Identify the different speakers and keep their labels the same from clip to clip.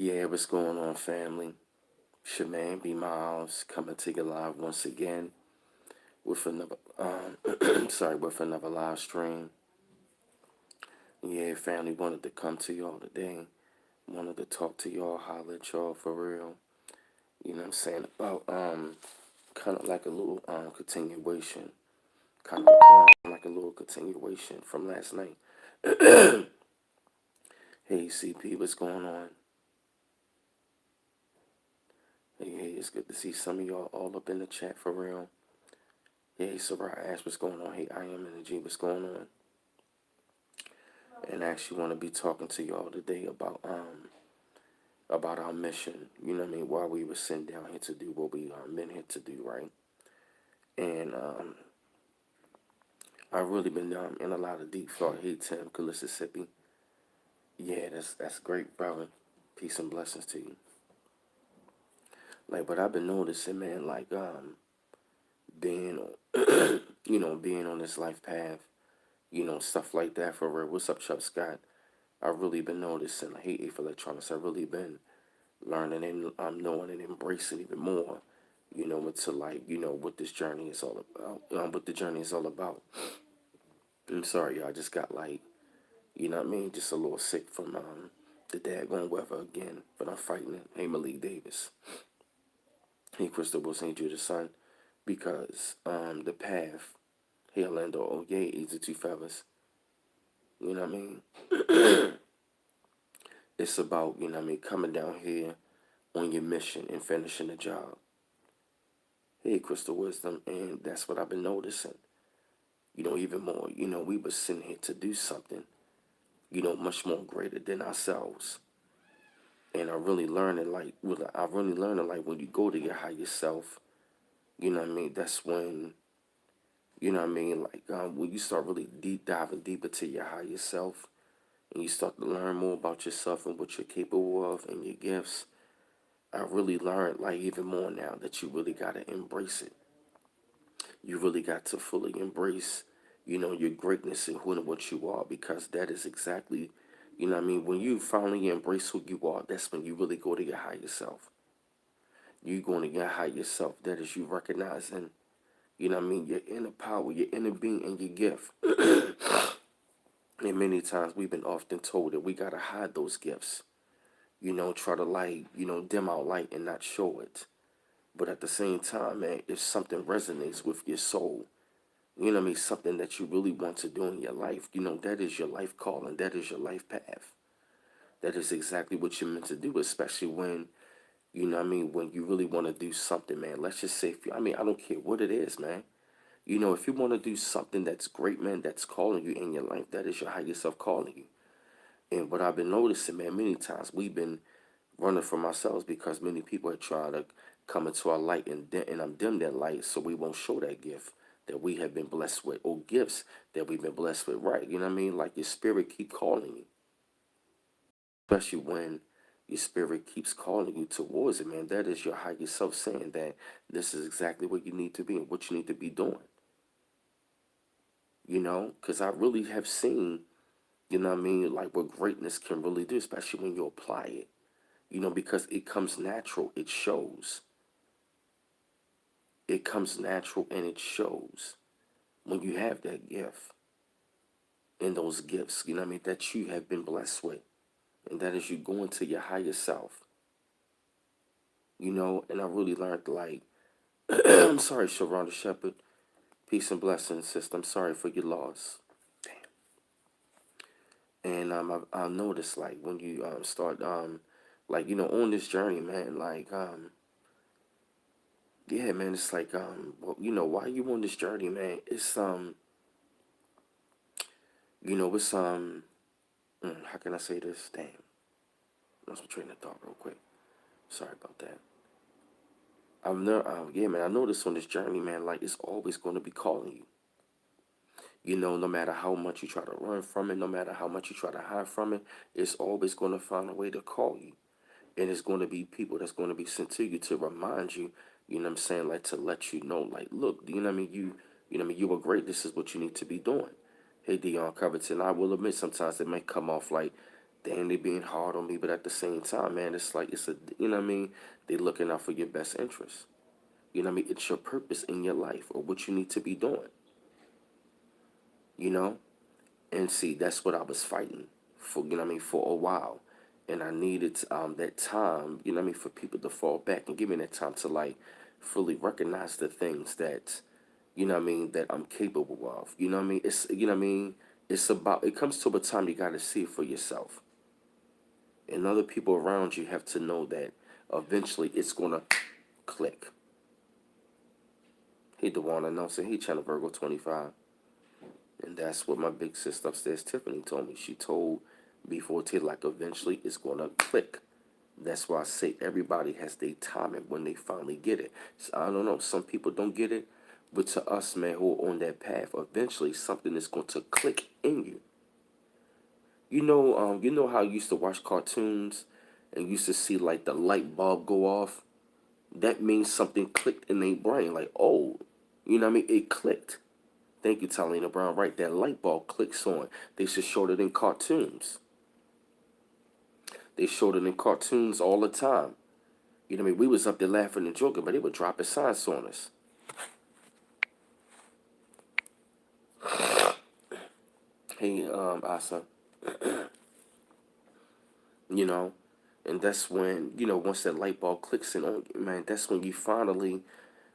Speaker 1: Yeah, what's going on, family? It's your man, B Miles, coming to you live once again with another, with another live stream. Yeah, family wanted to come to y'all today. Wanted to talk to y'all, holler at y'all for real. You know what I'm saying? About, kind of like a little, continuation. Kind of like a little continuation from last night. Hey, CP, what's going on? Hey, it's good to see some of y'all all up in the chat for real. Hey, Sarah Ash, what's going on? Hey, I am Energy, what's going on? And I actually want to be talking to y'all today about our mission. You know what I mean? Why we were sent down here to do what we are meant here to do, right? And I've really been in a lot of deep thought. Hey, Tim, Mississippi. Yeah, that's great, brother. Peace and blessings to you. Like, but I've been noticing, man, like being on, being on this life path, stuff like that for real. What's up, Chuck Scott? I've really been noticing, I hate for electronics. I've really been learning and knowing and embracing even more, into like, what this journey is all about, what the journey is all about. I'm sorry, y'all, I just got like, just a little sick from the daggone weather again, but I'm fighting it. Hey, Malik Davis. Hey, Crystal Wilson, hey, Judah Son, because the path, hey, Orlando, oh, yeah, Easy Two Fellas, you know what I mean? It's about, coming down here on your mission and finishing the job. Hey, Crystal Wisdom, and that's what I've been noticing. Even more, we were sent here to do something, much more greater than ourselves. And I really learned it, like, when you go to your higher self, that's when, like, when you start really diving deeper to your higher self, and you start to learn more about yourself and what you're capable of and your gifts, I really learned, like, even more now that you really got to embrace it. You really got to fully embrace, your greatness and who and what you are, because that is exactly, when you finally embrace who you are, that's when you really go to your higher self. You going to your higher self. That is you recognizing, your inner power, your inner being, and your gift. And many times we've been often told that we got to hide those gifts, try to light, dim our light and not show it. But at the same time, man, if something resonates with your soul, something that you really want to do in your life, that is your life calling, that is your life path. That is exactly what you're meant to do, especially when, when you really want to do something, man. Let's just say, I don't care what it is, man. If you want to do something that's great, man, that's calling you in your life, that is your higher self calling you. And what I've been noticing, man, many times we've been running from ourselves because many people are trying to come into our light and dim that light so we won't show that gift that we have been blessed with, or gifts that we've been blessed with, right? You know what I mean? Like your spirit keep calling you, especially when your spirit keeps calling you towards it, man. That is your higher self saying that this is exactly what you need to be and what you need to be doing, because I really have seen, like what greatness can really do, especially when you apply it, because it comes natural, it shows. It comes natural and it shows when you have that gift and those gifts, that you have been blessed with. And that is you going to your higher self, and I really learned, like, I'm sorry, Sharonda Shepherd. Peace and blessings, sister. I'm sorry for your loss. And I noticed, like, when you start, like, on this journey, man, like, yeah, man, it's like, well, why you on this journey, man? It's, it's, how can I say this? Damn. Lost my train of thought real quick. Sorry about that. Yeah, man, I noticed on this journey, man, like, it's always going to be calling you. No matter how much you try to run from it, no matter how much you try to hide from it, it's always going to find a way to call you. And it's going to be people that's going to be sent to you to remind you, like to let you know, like, look, you are great. This is what you need to be doing. Hey, Dion Covington, I will admit sometimes it may come off like, Damn, they being hard on me, but at the same time, man, it's like it's a, you know what I mean? They looking out for your best interest. You know what I mean? It's your purpose in your life or what you need to be doing. You know, and see, that's what I was fighting for. You know what I mean? For a while, and I needed that time. You know what I mean? For people to fall back and give me that time to like fully recognize the things that, you know what I mean, that I'm capable of. You know what I mean? It's, you know what I mean? It's about, it comes to a time you got to see it for yourself. And other people around you have to know that eventually it's going to click. Hey, Dewan announcing, hey, Channel Virgo 25. And that's what my big sister upstairs, Tiffany, told me. She told before to like eventually it's going to click. That's why I say everybody has their time and when they finally get it. So I don't know. Some people don't get it. But to us, man, who are on that path, eventually something is going to click in you. You know how you used to watch cartoons and used to see like the light bulb go off? That means something clicked in their brain. Like, oh, you know what I mean? It clicked. Thank you, Talina Brown. Right, that light bulb clicks on. They should show it in cartoons. They showed it in cartoons all the time. You know what I mean? We was up there laughing and joking, but they were dropping science on us. Hey, Asa, you know, and that's when, you know, once that light bulb clicks in on you, man, that's when you finally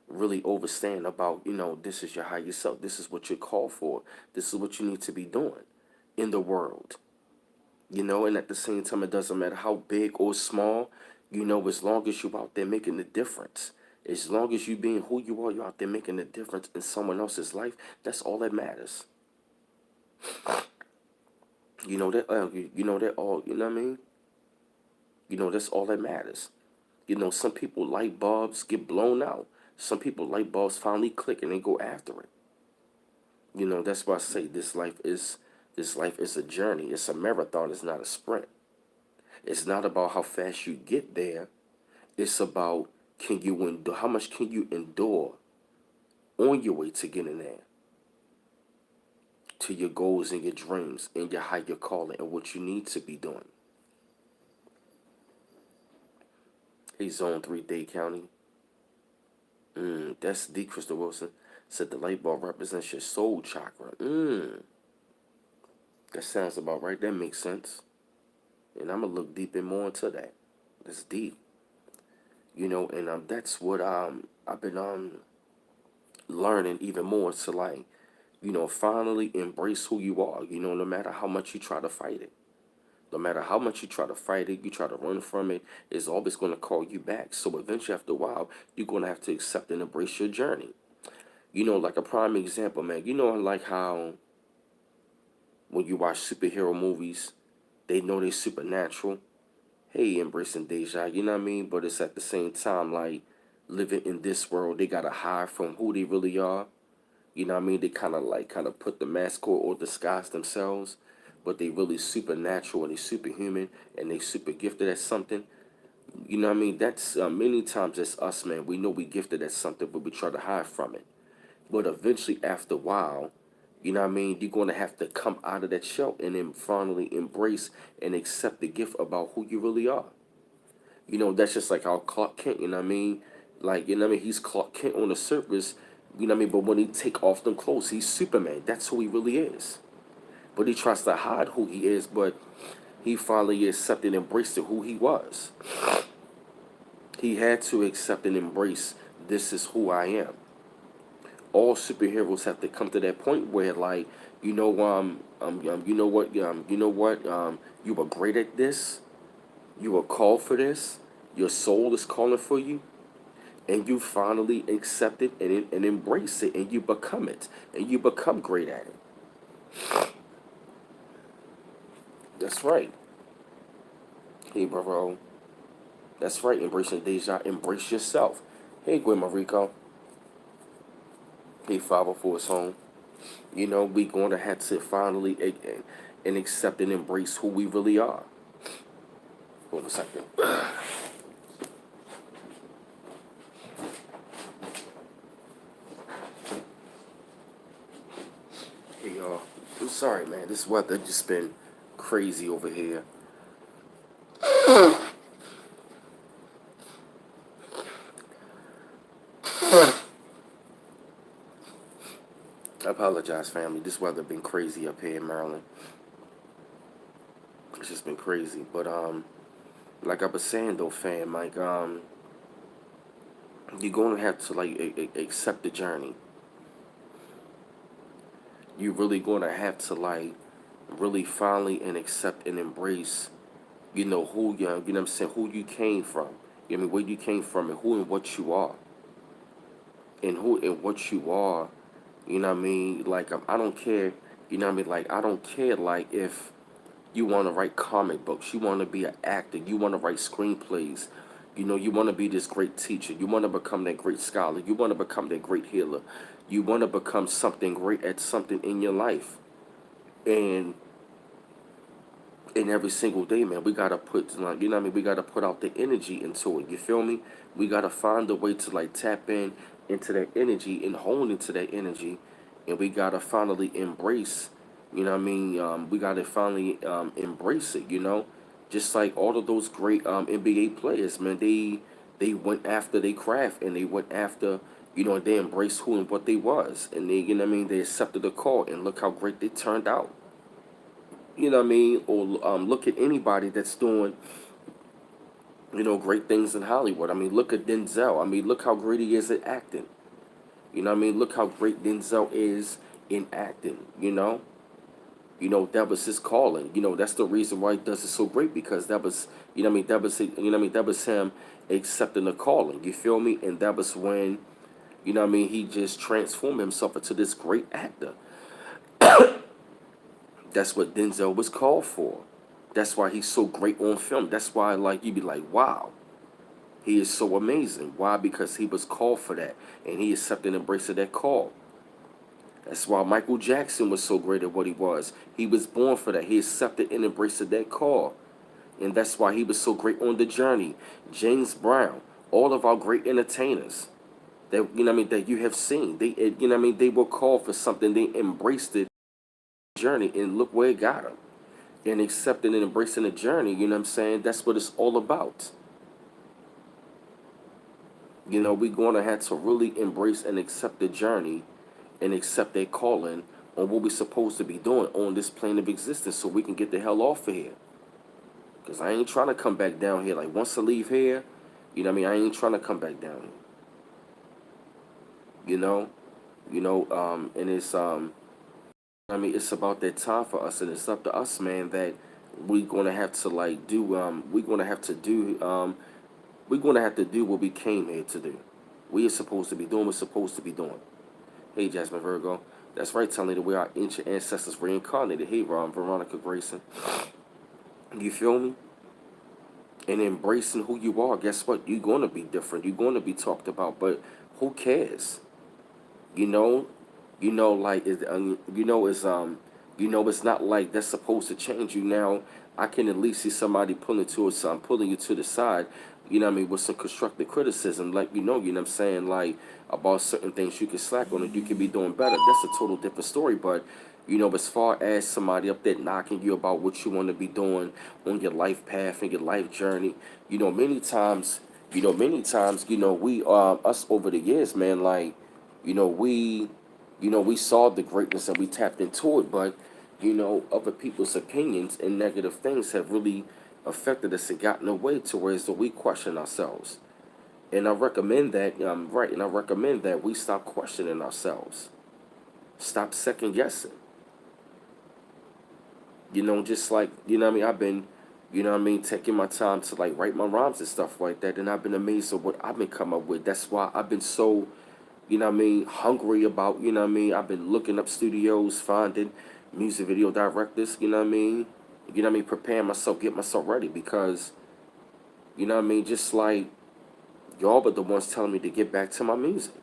Speaker 1: really understand about, you know, this is your higher self. This is what you're called for. This is what you need to be doing in the world. You know, and at the same time, it doesn't matter how big or small, you know, as long as you're out there making a difference, as long as you being who you are, you're out there making a difference in someone else's life, that's all that matters. You know that all, you know what I mean? You know, that's all that matters. You know, some people light bulbs get blown out. Some people light bulbs finally click and they go after it. You know, that's why I say this life is a journey. It's a marathon, it's not a sprint. It's not about how fast you get there. It's about can you endure how much can you endure on your way to getting there, to your goals and your dreams and your higher calling and what you need to be doing. Hey, Zone 3 Day County. That's D. Crystal Wilson. Said the light bulb represents your soul chakra. That sounds about right. That makes sense. And I'm gonna look deep and more into that. That's deep. You know, and that's what I've been learning even more to like, you know, finally embrace who you are. You know, no matter how much you try to fight it. No matter how much you try to fight it, you try to run from it, it's always going to call you back. So eventually, after a while, you're going to have to accept and embrace your journey. You know, like a prime example, man. You know, like how when you watch superhero movies, they know they're supernatural. Hey, embracing deja, you know what I mean? But it's at the same time like living in this world, they gotta hide from who they really are. You know what I mean? They kind of put the mask on or disguise themselves, but they really supernatural and they superhuman and they super gifted at something. You know what I mean? That's many times it's us, man. We know we gifted at something, but we try to hide from it. But eventually, after a while, you know what I mean? You're going to have to come out of that shell and then finally embrace and accept the gift about who you really are. You know, that's just like how Clark Kent, you know what I mean? Like, you know what I mean? He's Clark Kent on the surface, you know what I mean? But when he take off them clothes, he's Superman. That's who he really is. But he tries to hide who he is, but he finally accepted and embraced it, who he was. He had to accept and embrace, this is who I am. All superheroes have to come to that point where, like, you know what, you were great at this, you were called for this, your soul is calling for you, and you finally accept it and embrace it, and you become it, and you become great at it. That's right. Hey, bro. That's right. Embracing deja. Embrace yourself. Hey, Gwen Marico. Hey, 504 is home. You know, we going to have to finally and accept and embrace who we really are. Hold on a second. Hey, y'all. I'm sorry, man. This weather just been crazy over here. I apologize, family. This weather been crazy up here in Maryland. It's just been crazy. But like I was saying though, fam, like you're gonna have to like accept the journey. You're really gonna have to like really finally and accept and embrace, who you know what I'm saying, who you came from. You know what I mean, where you came from and who and what you are. And who and what you are, you know what I mean? Like I don't care, you know what I mean? Like I don't care like if you want to write comic books, you want to be an actor, you want to write screenplays, you want to be this great teacher, you want to become that great scholar, you want to become that great healer, you want to become something great at something in your life. And every single day, man, we gotta put like you know what I mean, we gotta put out the energy into it. You feel me? We gotta find a way to like tap in into that energy and hone into that energy, and we gotta finally embrace. You know what I mean? We gotta finally embrace it. Just like all of those great NBA players, man, they went after their craft and they went after. And they embraced who and what they was, and they, you know what I mean, they accepted the call, and look how great they turned out. You know what I mean? Or look at anybody that's doing, great things in Hollywood. I mean, look at Denzel. I mean, look how great he is at acting. You know what I mean? Look how great Denzel is in acting, that was his calling. That's the reason why he does it so great, because that was, that was him accepting the calling. You feel me? And that was when, he just transformed himself into this great actor. That's what Denzel was called for. That's why he's so great on film. That's why, like, you be like, wow, he is so amazing. Why? Because he was called for that, and he accepted and embraced that call. That's why Michael Jackson was so great at what he was. He was born for that. He accepted and embraced that call, and that's why he was so great on the journey. James Brown, all of our great entertainers that that you have seen, they they were called for something. They embraced it journey, and look where it got them. And accepting and embracing the journey, that's what it's all about. We're going to have to really embrace and accept the journey and accept their calling on what we're supposed to be doing on this plane of existence, so we can get the hell off of here. Because I ain't trying to come back down here. Like, once I leave here, I ain't trying to come back down here. You know? And it's about that time for us, and it's up to us, man, that we're going to have to, like, we're going to have to do what we came here to do. We are supposed to be doing what's supposed to be doing. Hey, Jasmine Virgo. That's right, telling you that we are ancient ancestors reincarnated. Hey, Ron, Veronica Grayson. You feel me? And embracing who you are, guess what? You're going to be different. You're going to be talked about, but who cares? You know? Like, it's not like that's supposed to change you. Now, I can at least see somebody pulling you to the side, with some constructive criticism, like, you know what I'm saying, like, about certain things you can slack on and you can be doing better. That's a total different story. But, as far as somebody up there knocking you about what you want to be doing on your life path and your life journey, many times, we, us over the years, man, like, we we saw the greatness and we tapped into it, but other people's opinions and negative things have really affected us and gotten away to where as though we question ourselves. And I recommend that, right, and I recommend that we stop questioning ourselves. Stop second guessing. Just like, what I mean, I've been, what I mean, taking my time to like write my rhymes and stuff like that, and I've been amazed at what I've been coming up with. That's why I've been so, what I mean, hungry about, what I mean, I've been looking up studios, finding music video directors, what I mean, what I mean, preparing myself, get myself ready, because, what I mean, just like, y'all but the ones telling me to get back to my music.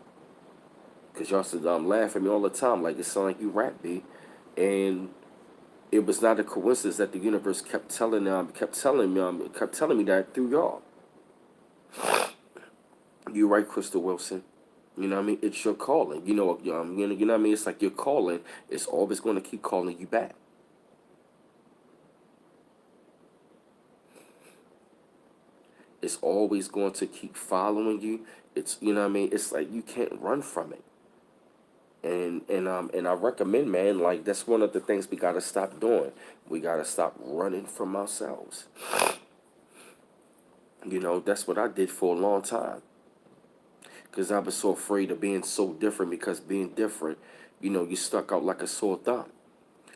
Speaker 1: Because y'all said laugh at me all the time, like it sound like you rap, B. And it was not a coincidence that the universe kept telling me that through y'all. You right, Crystal Wilson. You know what I mean? It's your calling. You know what I mean? It's like your calling is always going to keep calling you back. It's always going to keep following you. It's, you know what I mean? It's like you can't run from it. And I recommend, man, like that's one of the things we gotta stop doing. We gotta stop running from ourselves. You know, that's what I did for a long time. Because I was so afraid of being so different, because being different, you know, you stuck out like a sore thumb.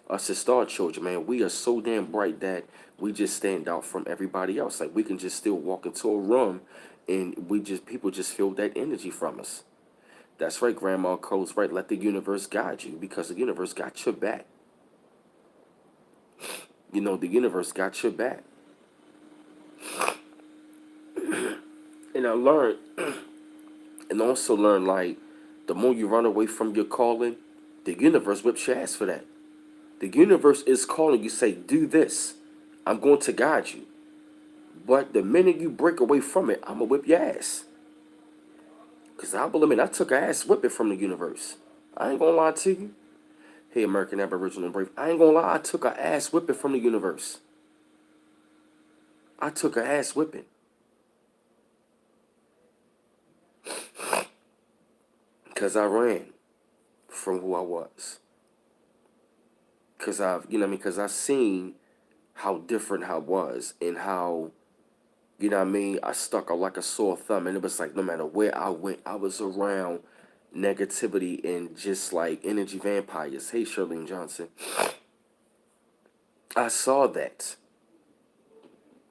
Speaker 1: Us as star children, man, we are so damn bright that we just stand out from everybody else. Like we can just still walk into a room and people just feel that energy from us. That's right, Grandma Cole's right. Let the universe guide you, because the universe got your back. You know, the universe got your back. And I learned, and also learned, like, the more you run away from your calling, the universe whips your ass for that. The universe is calling you, say, do this. I'm going to guide you. But the minute you break away from it, I'm going to whip your ass. Because I will admit, I took a ass whipping from the universe. I ain't going to lie to you. Hey, American Aboriginal Brave. I ain't going to lie, I took a ass whipping from the universe. I took a ass whipping. Because I ran from who I was. Because I've, you know what I mean? Because I've seen how different I was, and how, you know what I mean, I stuck out like a sore thumb. And it was like no matter where I went, I was around negativity and just like energy vampires. Hey, Shirlene Johnson. I saw that,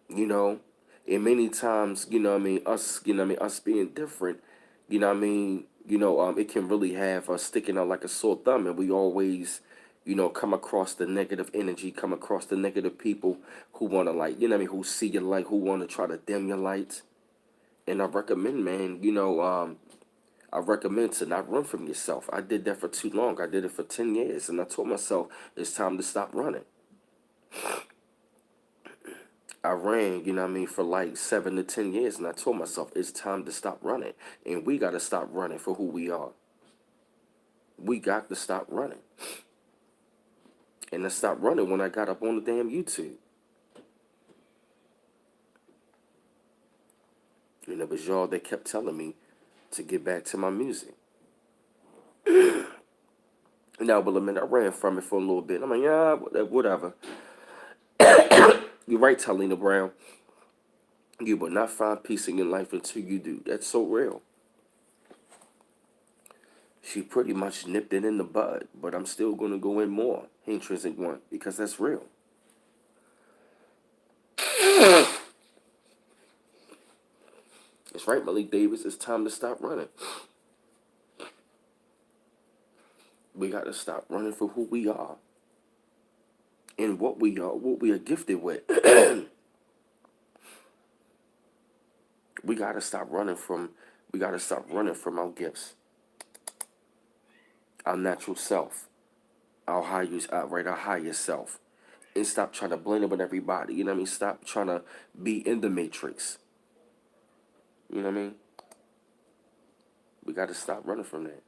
Speaker 1: you know, and many times, you know what I mean, us, you know what I mean, us being different, you know what I mean, it can really have us sticking out like a sore thumb. And we always, you know, come across the negative energy, come across the negative people who want to, like, you know what I mean, who see your light, who want to try to dim your light. And I recommend, man, I recommend to not run from yourself. I did that for too long. I did it for 10 years. And I told myself it's time to stop running. I ran, you know what I mean, for like 7 to 10 years. And I told myself it's time to stop running. And we got to stop running for who we are. We got to stop running. And I stopped running when I got up on the damn YouTube. And it was y'all that kept telling me to get back to my music. Now, well, I mean, I ran from it for a little bit. I'm like, yeah, whatever. You're right, Talina Brown. You will not find peace in your life until you do. That's so real. She pretty much nipped it in the bud, but I'm still going to go in more. Intrinsic one, because that's real. That's right, Malik Davis. It's time to stop running. We got to stop running for who we are and what we are gifted with. We got to stop running from. We got to stop running from our gifts, our natural self, our higher self, and stop trying to blend it with everybody. You know what I mean? Stop trying to be in the matrix. You know what I mean? We got to stop running from that.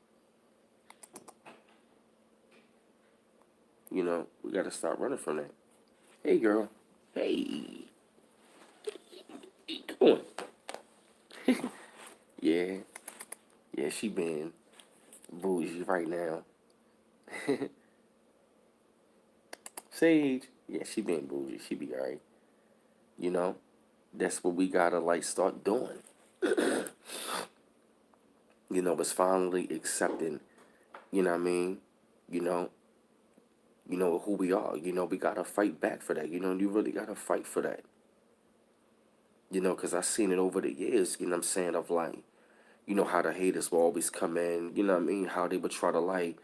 Speaker 1: You know, we got to stop running from that. Hey, girl. Hey. Come on. Yeah. Yeah, she been bougie right now. Sage. Yeah, she been bougie. She be alright. You know? That's what we gotta, like, start doing. You know, it's finally accepting, you know what I mean? You know, who we are. You know, we gotta fight back for that. You know, you really gotta fight for that. You know, because I've seen it over the years, you know what I'm saying, of like, you know, how the haters will always come in, you know what I mean, how they would try to, like,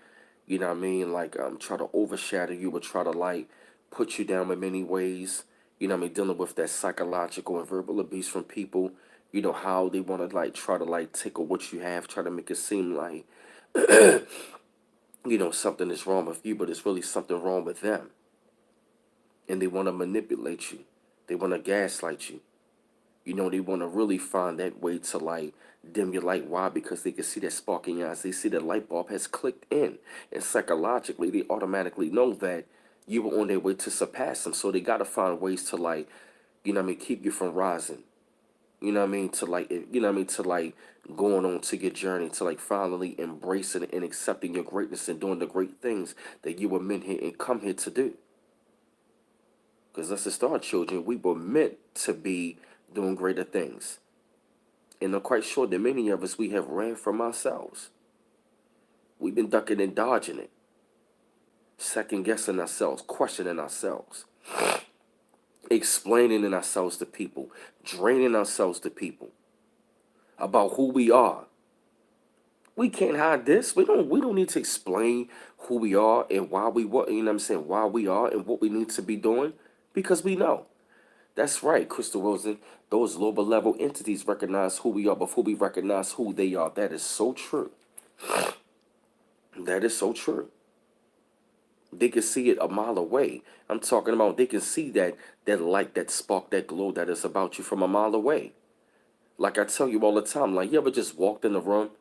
Speaker 1: you know what I mean, like, try to overshadow you, would try to, like, put you down in many ways, you know what I mean, dealing with that psychological and verbal abuse from people, you know, how they want to, like, try to, like, tickle what you have, try to make it seem like, you know, something is wrong with you, but it's really something wrong with them. And they want to manipulate you. They want to gaslight you. You know, they want to really find that way to, like, dim your light. Why? Because they can see that spark in your eyes. They see that light bulb has clicked in. And psychologically, they automatically know that you were on their way to surpass them. So they got to find ways to, like, you know what I mean, keep you from rising. You know what I mean? To like, you know what I mean? To like going on to your journey, to like finally embracing and accepting your greatness and doing the great things that you were meant here and come here to do. Because let's just start, children. We were meant to be doing greater things. And I'm quite sure that many of us, we have ran from ourselves. We've been ducking and dodging it, second guessing ourselves, questioning ourselves, explaining ourselves to people, draining ourselves to people about who we are. We can't hide this. We don't need to explain who we are and why we what you know what I'm saying, why we are and what we need to be doing, because we know. That's right, Crystal Wilson. Those lower level entities recognize who we are before we recognize who they are. That is so true. That is so true. They can see it a mile away. I'm talking about they can see that light, that spark, that glow that is about you from a mile away. Like I tell you all the time, like you ever just walked in the room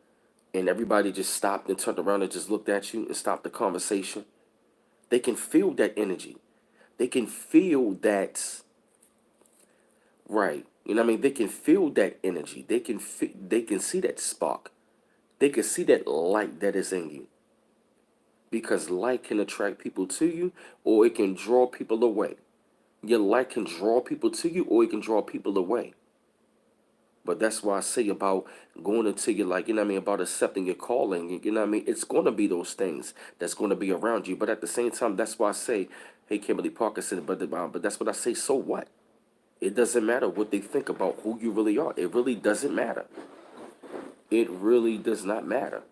Speaker 1: and everybody just stopped and turned around and just looked at you and stopped the conversation? They can feel that energy. They can feel that, right. You know what I mean? They can feel that energy. They can see that spark. They can see that light that is in you. Because light can attract people to you or it can draw people away. Your light can draw people to you or it can draw people away. But that's why I say about going into your, like, you know what I mean, about accepting your calling. You know what I mean? It's going to be those things that's going to be around you. But at the same time, that's why I say, hey, Kimberly Parker said, but that's what I say, so what? It doesn't matter what they think about who you really are. It really doesn't matter. It really does not matter.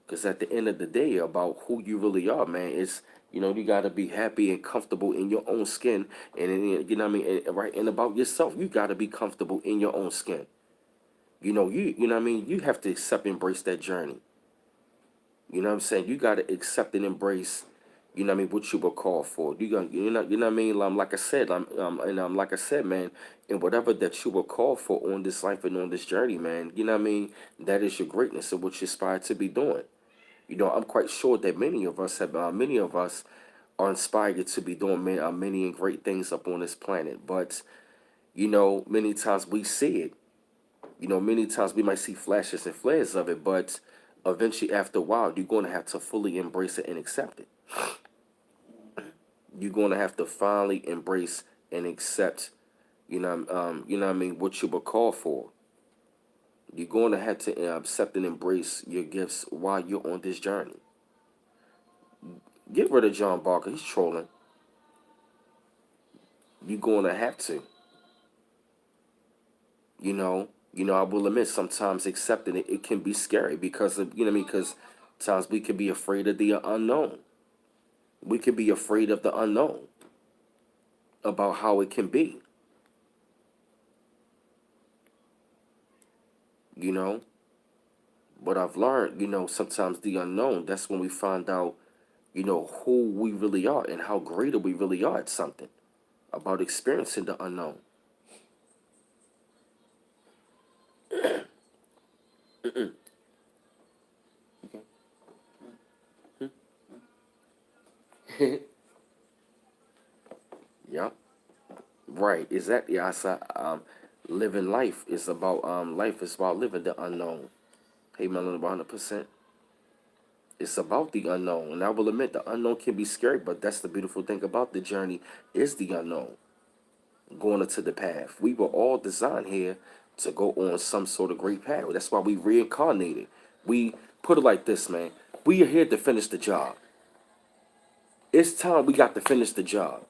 Speaker 1: Because at the end of the day, about who you really are, man, it's, you know, you got to be happy and comfortable in your own skin. You know what I mean? Right. And about yourself, you got to be comfortable in your own skin. You know what I mean? You have to accept and embrace that journey. You know what I'm saying? You got to accept and embrace, you know what I mean, what you were called for. You know what I mean? Like I said, like I said, man, and whatever that you were called for on this life and on this journey, man, you know what I mean? That is your greatness and what you aspire to be doing. You know, I'm quite sure that many of us are inspired to be doing many and great things up on this planet. But, you know, many times we see it. You know, many times we might see flashes and flares of it, but eventually, after a while, you're going to have to fully embrace it and accept it. You're going to have to finally embrace and accept, you know what I mean, what you were called for. You're going to have to accept and embrace your gifts while you're on this journey. Get rid of John Barker. He's trolling. You're going to have to. I will admit sometimes accepting it can be scary because of, you know what I mean, because times we can be afraid of the unknown. We can be afraid of the unknown about how it can be, you know. But I've learned, sometimes the unknown, that's when we find out, who we really are and how greater we really are at something, about experiencing the unknown. Yeah, right. Exactly. I said, living life is about living the unknown. Hey, Melon, 100%. It's about the unknown, and I will admit the unknown can be scary, but that's the beautiful thing about the journey is the unknown. Going into the path. We were all designed here to go on some sort of great path. That's why we reincarnated. We put it like this, man. We are here to finish the job. It's time we got to finish the job.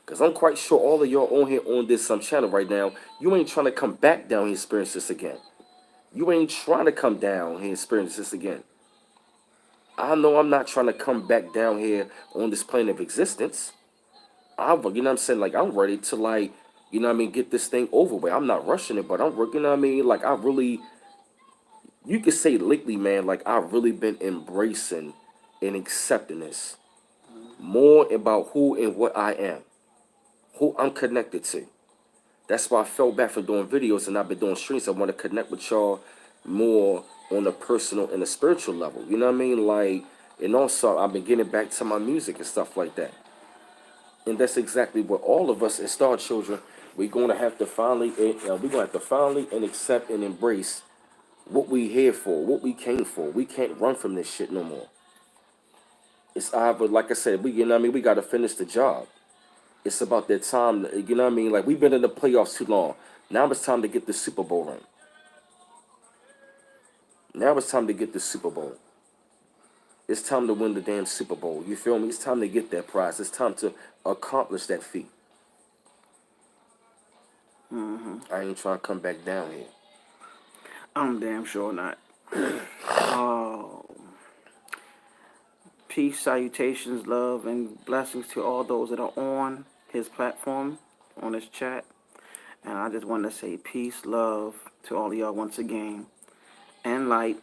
Speaker 1: Because I'm quite sure all of y'all on here on this some channel right now, you ain't trying to come back down here and experience this again. You ain't trying to come down here and experience this again. I know I'm not trying to come back down here on this plane of existence. You know what I'm saying? Like, I'm ready to, like, you know what I mean, get this thing over with. I'm not rushing it, but I'm working, you know what I mean? Like, you could say lately, man, like, I've really been embracing and accepting this. More about who and what I am, who I'm connected to. That's why I fell back from doing videos and I've been doing streams. I want to connect with y'all more on a personal and a spiritual level. You know what I mean? Like, and also I've been getting back to my music and stuff like that. And that's exactly what all of us as Star Children, we're gonna have to finally and accept and embrace what we here for, what we came for. We can't run from this shit no more. It's either, like I said, we gotta finish the job. It's about that time, like we've been in the playoffs too long. Now it's time to get the Super Bowl ring. Now it's time to get the Super Bowl. It's time to win the damn Super Bowl. You feel me? It's time to get that prize. It's time to accomplish that feat. I ain't trying to come back down here.
Speaker 2: I'm damn sure not. Oh, peace, salutations, love, and blessings to all those that are on his platform, on his chat. And I just want to say peace, love to all of y'all once again, and light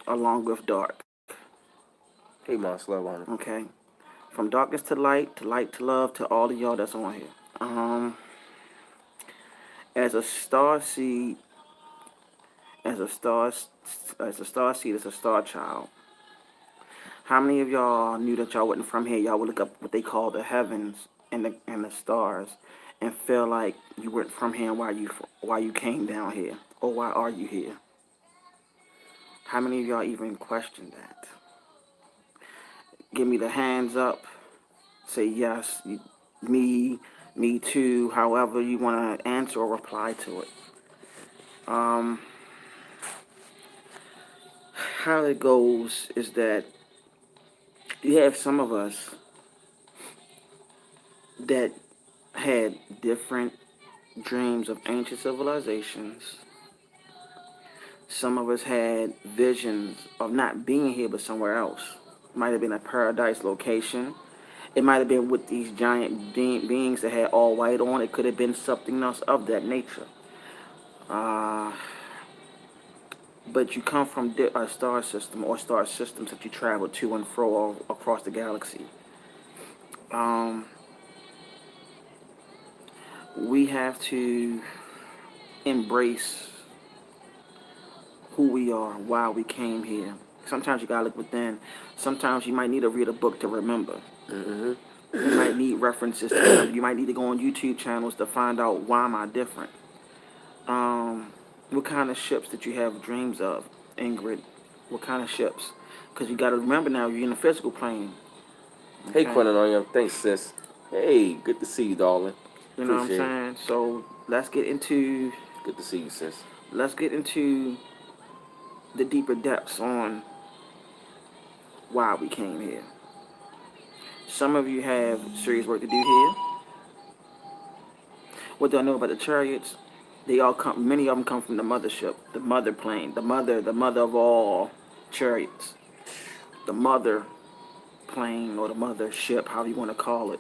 Speaker 2: along with dark.
Speaker 1: Hey, my slow on it.
Speaker 2: Okay, from darkness to light to love to all of y'all that's on here. As a star seed, as a star, as a star seed, as a star child. How many of y'all knew that y'all wasn't from here? Y'all would look up what they call the heavens and the stars, and feel like you weren't from here. And why you came down here, or why are you here? How many of y'all even questioned that? Give me the hands up. Say yes, me too. However you want to answer or reply to it. How it goes is that you have some of us that had different dreams of ancient civilizations. Some of us had visions of not being here but somewhere else. It might have been a paradise location. It might have been with these giant beings that had all white on. It could have been something else of that nature. But you come from a star system or star systems that you travel to and fro all across the galaxy. We have to embrace who we are, why we came here. Sometimes you gotta look within. Sometimes you might need to read a book to remember. You might need references to remember. You might need to go on YouTube channels to find out why am I different. What kind of ships did you have dreams of, Ingrid? What kind of ships? Because you got to remember now you're in the physical plane.
Speaker 1: Okay? Hey, Quinton, thanks, sis. Hey, good to see you, darling.
Speaker 2: You know Appreciate what I'm saying? So let's get into.
Speaker 1: Good to see you, sis.
Speaker 2: Let's get into the deeper depths on why we came here. Some of you have serious work to do here. What do I know about the chariots? They all come. Many of them come from the mothership, the mother plane, the mother of all chariots, the mother plane or the mother ship, however you want to call it.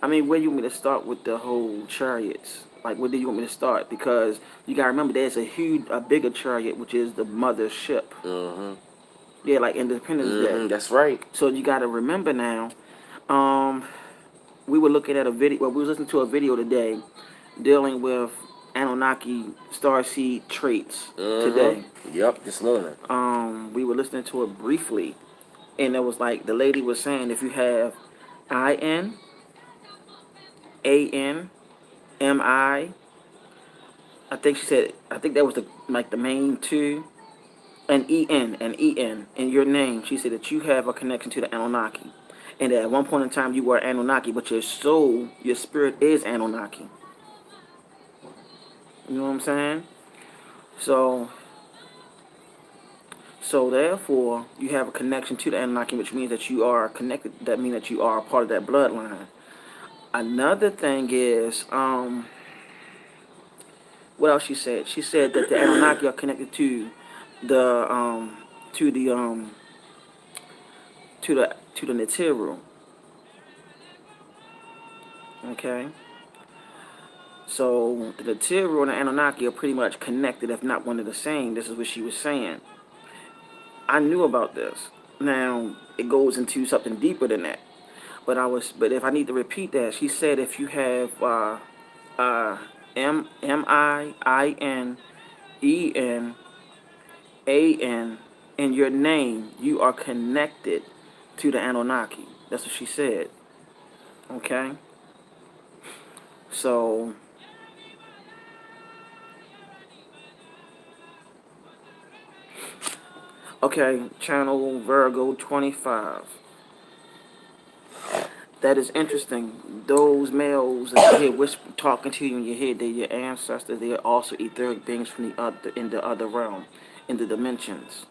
Speaker 2: I mean, where you want me to start with the whole chariots? Like, where do you want me to start? Because you gotta remember, there's a bigger chariot, which is the mother ship. Yeah, like Independence Day.
Speaker 1: That's right.
Speaker 2: So you gotta remember now. We were looking at a video. Well, we was listening to a video today, dealing with Anunnaki starseed traits today.
Speaker 1: Yep, this morning.
Speaker 2: We were listening to it briefly, and it was like the lady was saying, if you have IN, AN, MI, I think she said, I think that was the main two, and EN in your name. She said that you have a connection to the Anunnaki. And at one point in time, you were Anunnaki, but your soul, your spirit is Anunnaki. You know what I'm saying? So therefore, you have a connection to the Anunnaki, which means that you are connected. That means that you are a part of that bloodline. Another thing is, what else she said? She said that the Anunnaki are connected to the Nibiru. Okay. So the Nibiru and the Anunnaki are pretty much connected, if not one of the same. This is what she was saying. I knew about this. Now it goes into something deeper than that. But if I need to repeat that, she said if you have MINENAN in your name, you are connected to the Anunnaki. That's what she said. Okay, so okay, channel Virgo 25. That is interesting. Those males that you hear whisper, talking to you in your head, they're your ancestors. They are also etheric beings from the other, in the other realm, in the dimensions.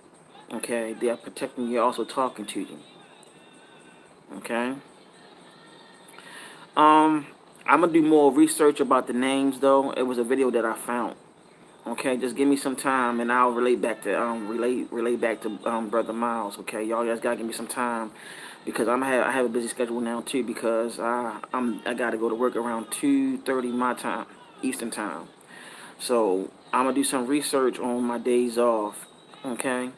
Speaker 2: Okay, they are protecting you, also talking to you. Okay. Um, I'm gonna do more research about the names though. It was a video that I found. Okay, just give me some time and I'll relate back to relate back to brother Miles. Okay, y'all guys gotta give me some time because I have a busy schedule now too because I gotta go to work around 2:30 my time, Eastern time. So I'm gonna do some research on my days off. Okay.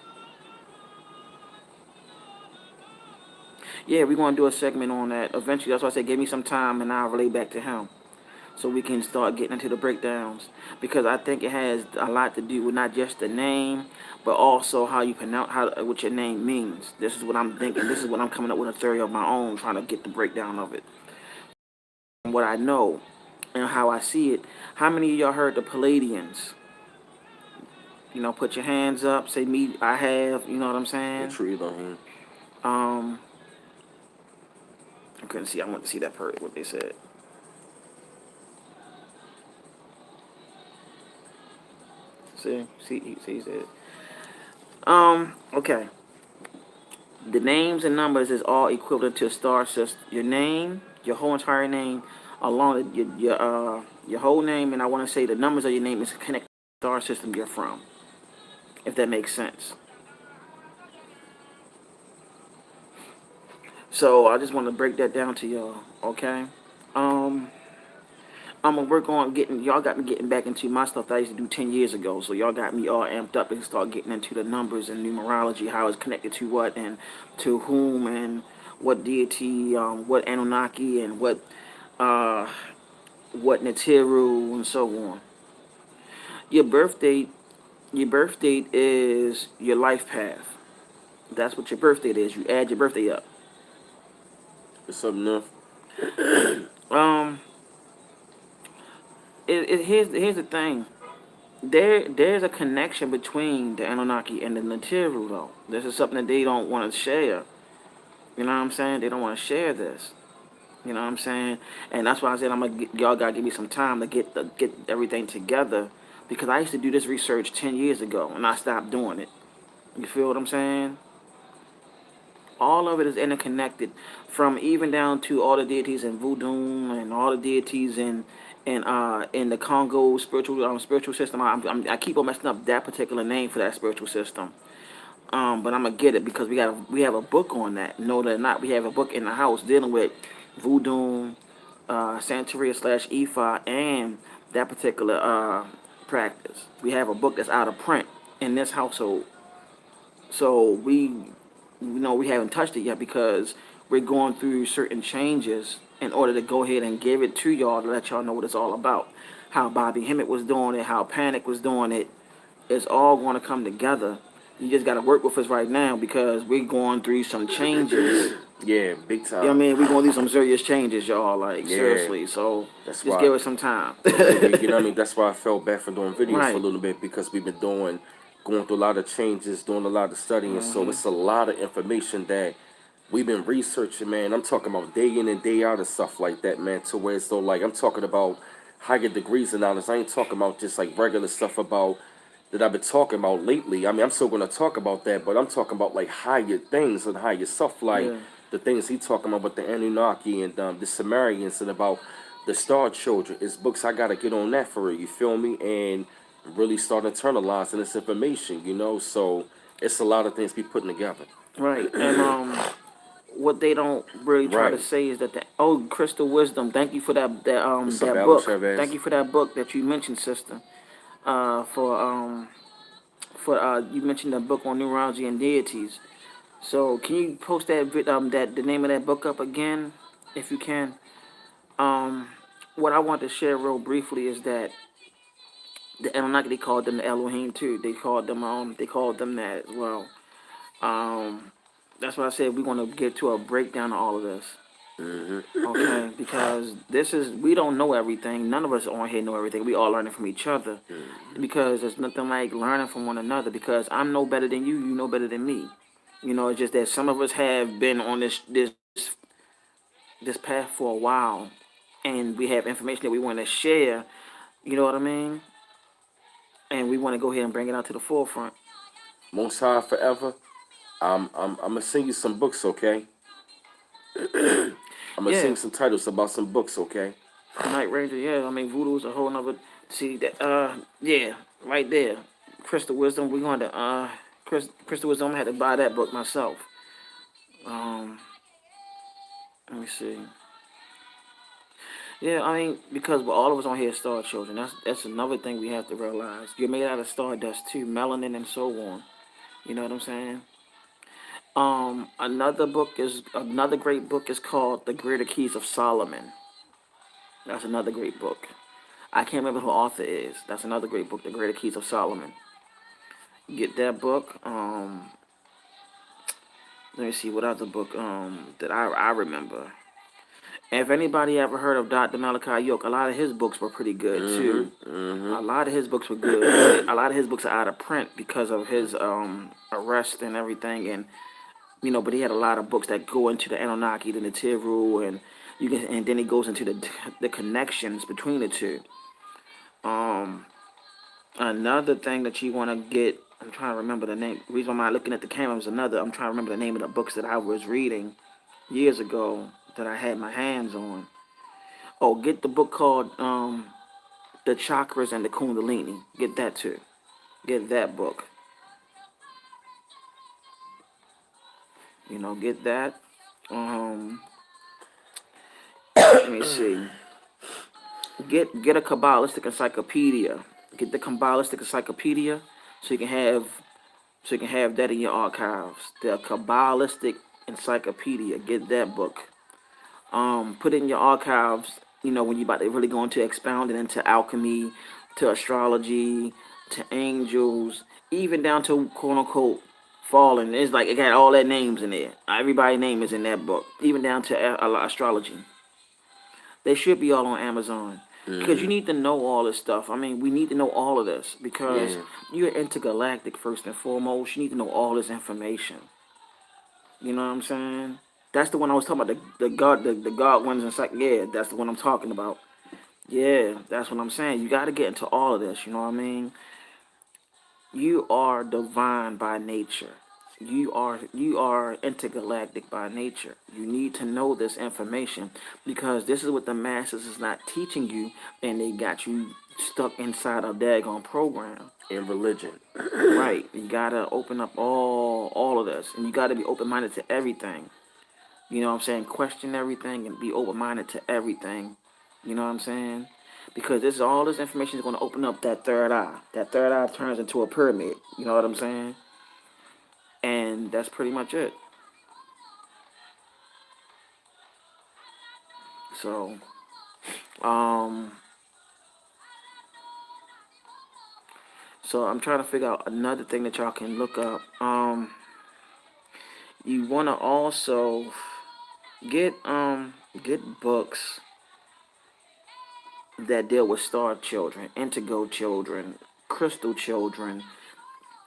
Speaker 2: Yeah, we're gonna do a segment on that eventually. That's why I said give me some time and I'll relate back to him, so we can start getting into the breakdowns because I think it has a lot to do with not just the name, but also how you pronounce what your name means. This is what I'm thinking. This is what I'm coming up with a theory of my own, trying to get the breakdown of it. And what I know and how I see it. How many of y'all heard the Palladians? You know, put your hands up. Say me. I have. You know what I'm
Speaker 1: The
Speaker 2: saying?
Speaker 1: tree on him.
Speaker 2: Um, I couldn't see. I want to see that part. What they said. See, he said. Okay. The names and numbers is all equivalent to a star system. Your name, your whole entire name, along with your whole name, and I want to say the numbers of your name is connected to the star system you're from. If that makes sense. So I just want to break that down to y'all. Okay. Um, I'm gonna work on getting y'all got me getting back into my stuff that I used to do 10 years ago. So y'all got me all amped up and start getting into the numbers and numerology, how it's connected to what and to whom and what deity, what Anunnaki and uh, what Natiru and so on. Your birth date, your birth date is your life path. That's what your birth date is. You add your birthday up.
Speaker 1: It's something new.
Speaker 2: Um, here's the thing. There's a connection between the Anunnaki and the Natiru though. This is something that they don't want to share. You know what I'm saying? They don't want to share this. You know what I'm saying? And that's why I said y'all gotta give me some time to get everything together because I used to do this research 10 years ago and I stopped doing it. You feel what I'm saying? All of it is interconnected, from even down to all the deities in voodoo and all the deities in the Congo spiritual system. I keep on messing up that particular name for that spiritual system. But I'm gonna get it because we have a book on that. No, that not. We have a book in the house dealing with voodoo, Santeria slash Ifa, and that particular practice. We have a book that's out of print in this household. So we haven't touched it yet because we're going through certain changes in order to go ahead and give it to y'all to let y'all know what it's all about. How Bobby Hemmett was doing it, how Panic was doing it. It's all going to come together. You just got to work with us right now because we're going through some changes.
Speaker 1: Yeah, big
Speaker 2: You know what I
Speaker 1: time.
Speaker 2: mean? We're going through some serious changes, y'all. Like,
Speaker 1: Yeah,
Speaker 2: seriously. So
Speaker 1: that's
Speaker 2: just
Speaker 1: why.
Speaker 2: give us some time.
Speaker 1: You know what I mean? That's why I felt bad for doing videos for a
Speaker 2: Right.
Speaker 1: little bit because we've been going through a lot of changes, doing a lot of studying. So it's a lot of information that we've been researching, man. I'm talking about day in and day out and stuff like that, man. To where it's though, like, I'm talking about higher degrees of knowledge. I ain't talking about just like regular stuff about that I've been talking about lately. I mean, I'm still gonna talk about that, but I'm talking about like higher things and higher stuff, like
Speaker 2: Yeah.
Speaker 1: the things he talking about with the Anunnaki and the Sumerians and about the Star Children. It's books I gotta get on that for it. You feel me? And really start internalizing this information. You know, so it's a lot of things we putting together.
Speaker 2: Right. And what they don't really try to
Speaker 1: Right.
Speaker 2: say is that Crystal Wisdom, thank you for
Speaker 1: What's up,
Speaker 2: that
Speaker 1: Alex
Speaker 2: book.
Speaker 1: Chavez?
Speaker 2: Thank you for that book that you mentioned, sister. For you mentioned the book on numerology and deities. So can you post that the name of that book up again, if you can? Um, what I want to share real briefly is that the Anunnaki, they called them the Elohim too. They called them that as well. Um, that's why I said we're gonna get to a breakdown of all of this. Okay, because this is we don't know everything. None of us on here know everything. We all learning from each other, because there's nothing like learning from one another. Because I'm no better than you. You know better than me. You know, it's just that some of us have been on this path for a while, and we have information that we want to share. You know what I mean? And we want to go ahead and bring it out to the forefront.
Speaker 1: Most High forever. I'm gonna sing you some books, okay? I'm gonna
Speaker 2: Yeah,
Speaker 1: sing some titles about some books, okay?
Speaker 2: Night Ranger. Yeah, I mean Voodoo is a whole nother. See that? Yeah, right there. Crystal Wisdom. We're going to Crystal Wisdom. I had to buy that book myself. Um, Let me see. Yeah, I mean, because we're all of us on here are star children. That's another thing we have to realize. You're made out of stardust too, melanin and so on. You know what I'm saying? Another great book is called The Greater Keys of Solomon. That's another great book. I can't remember who the author is. That's another great book, The Greater Keys of Solomon. Get that book. Let me see what other book that I remember. If anybody ever heard of Dr. Malachi York, a lot of his books were pretty good too. A lot of his books were good, but a lot of his books are out of print because of his arrest and everything. And but he had a lot of books that go into the Anunnaki, the Natiru, and then he goes into the connections between the two. Um, Another thing that you want to get, I'm trying to remember the name. The reason why I'm looking at the camera is another. I'm trying to remember the name of the books that I was reading years ago that I had my hands on. Oh, get the book called The Chakras and the Kundalini. Get that too. Get that book. Get that. Um, Let me see. Get a Kabbalistic encyclopedia. Get the Kabbalistic encyclopedia so you can have that in your archives. The Kabbalistic encyclopedia. Get that book. Put it in your archives. When you about to really go into expounding into alchemy, to astrology, to angels, even down to quote unquote fallen. It's like it got all that names in there. Everybody's name is in that book, even down to astrology. They should be all on Amazon. Because you need to know all this stuff. I mean, we need to know all of this because
Speaker 1: Yeah.
Speaker 2: you're intergalactic first and foremost. You need to know all this information. You know what I'm saying? That's the one I was talking about. The God ones and like, yeah, that's the one I'm talking about. Yeah, that's what I'm saying. You got to get into all of this. You know what I mean? You are divine by nature. You are intergalactic by nature. You need to know this information because this is what the masses is not teaching you, and they got you stuck inside a daggone program.
Speaker 1: In religion.
Speaker 2: Right? You gotta open up all of this, and you gotta be open minded to everything. You know what I'm saying? Question everything and be open minded to everything. You know what I'm saying? Because all this information is going to open up that third eye. That third eye turns into a pyramid. You know what I'm saying? And that's pretty much it. So, um, I'm trying to figure out another thing that y'all can look up. You want to also get get books that deal with star children, indigo children, crystal children,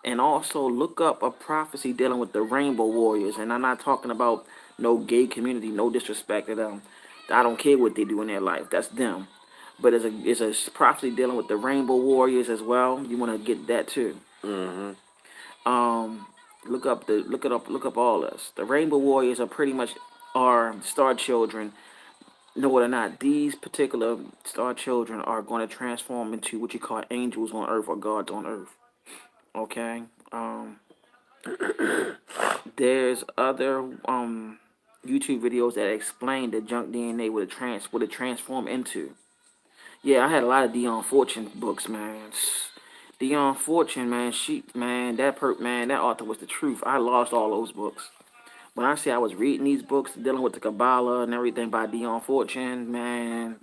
Speaker 2: and also look up a prophecy dealing with the Rainbow Warriors. And I'm not talking about no gay community, no disrespect to them. I don't care what they do in their life. That's them. But it's a prophecy dealing with the Rainbow Warriors as well. You want to get that too.
Speaker 1: Mm-hmm.
Speaker 2: Um, look up all this. The Rainbow Warriors are pretty much are star children. Know it or not, these particular star children are going to transform into what you call angels on earth or gods on earth. Okay. There's other YouTube videos that explain the junk DNA what it transform into. Yeah, I had a lot of Dion Fortune books, man. Dion Fortune, man, that author was the truth. I lost all those books. When I say I was reading these books dealing with the Kabbalah and everything by Dion Fortune, man,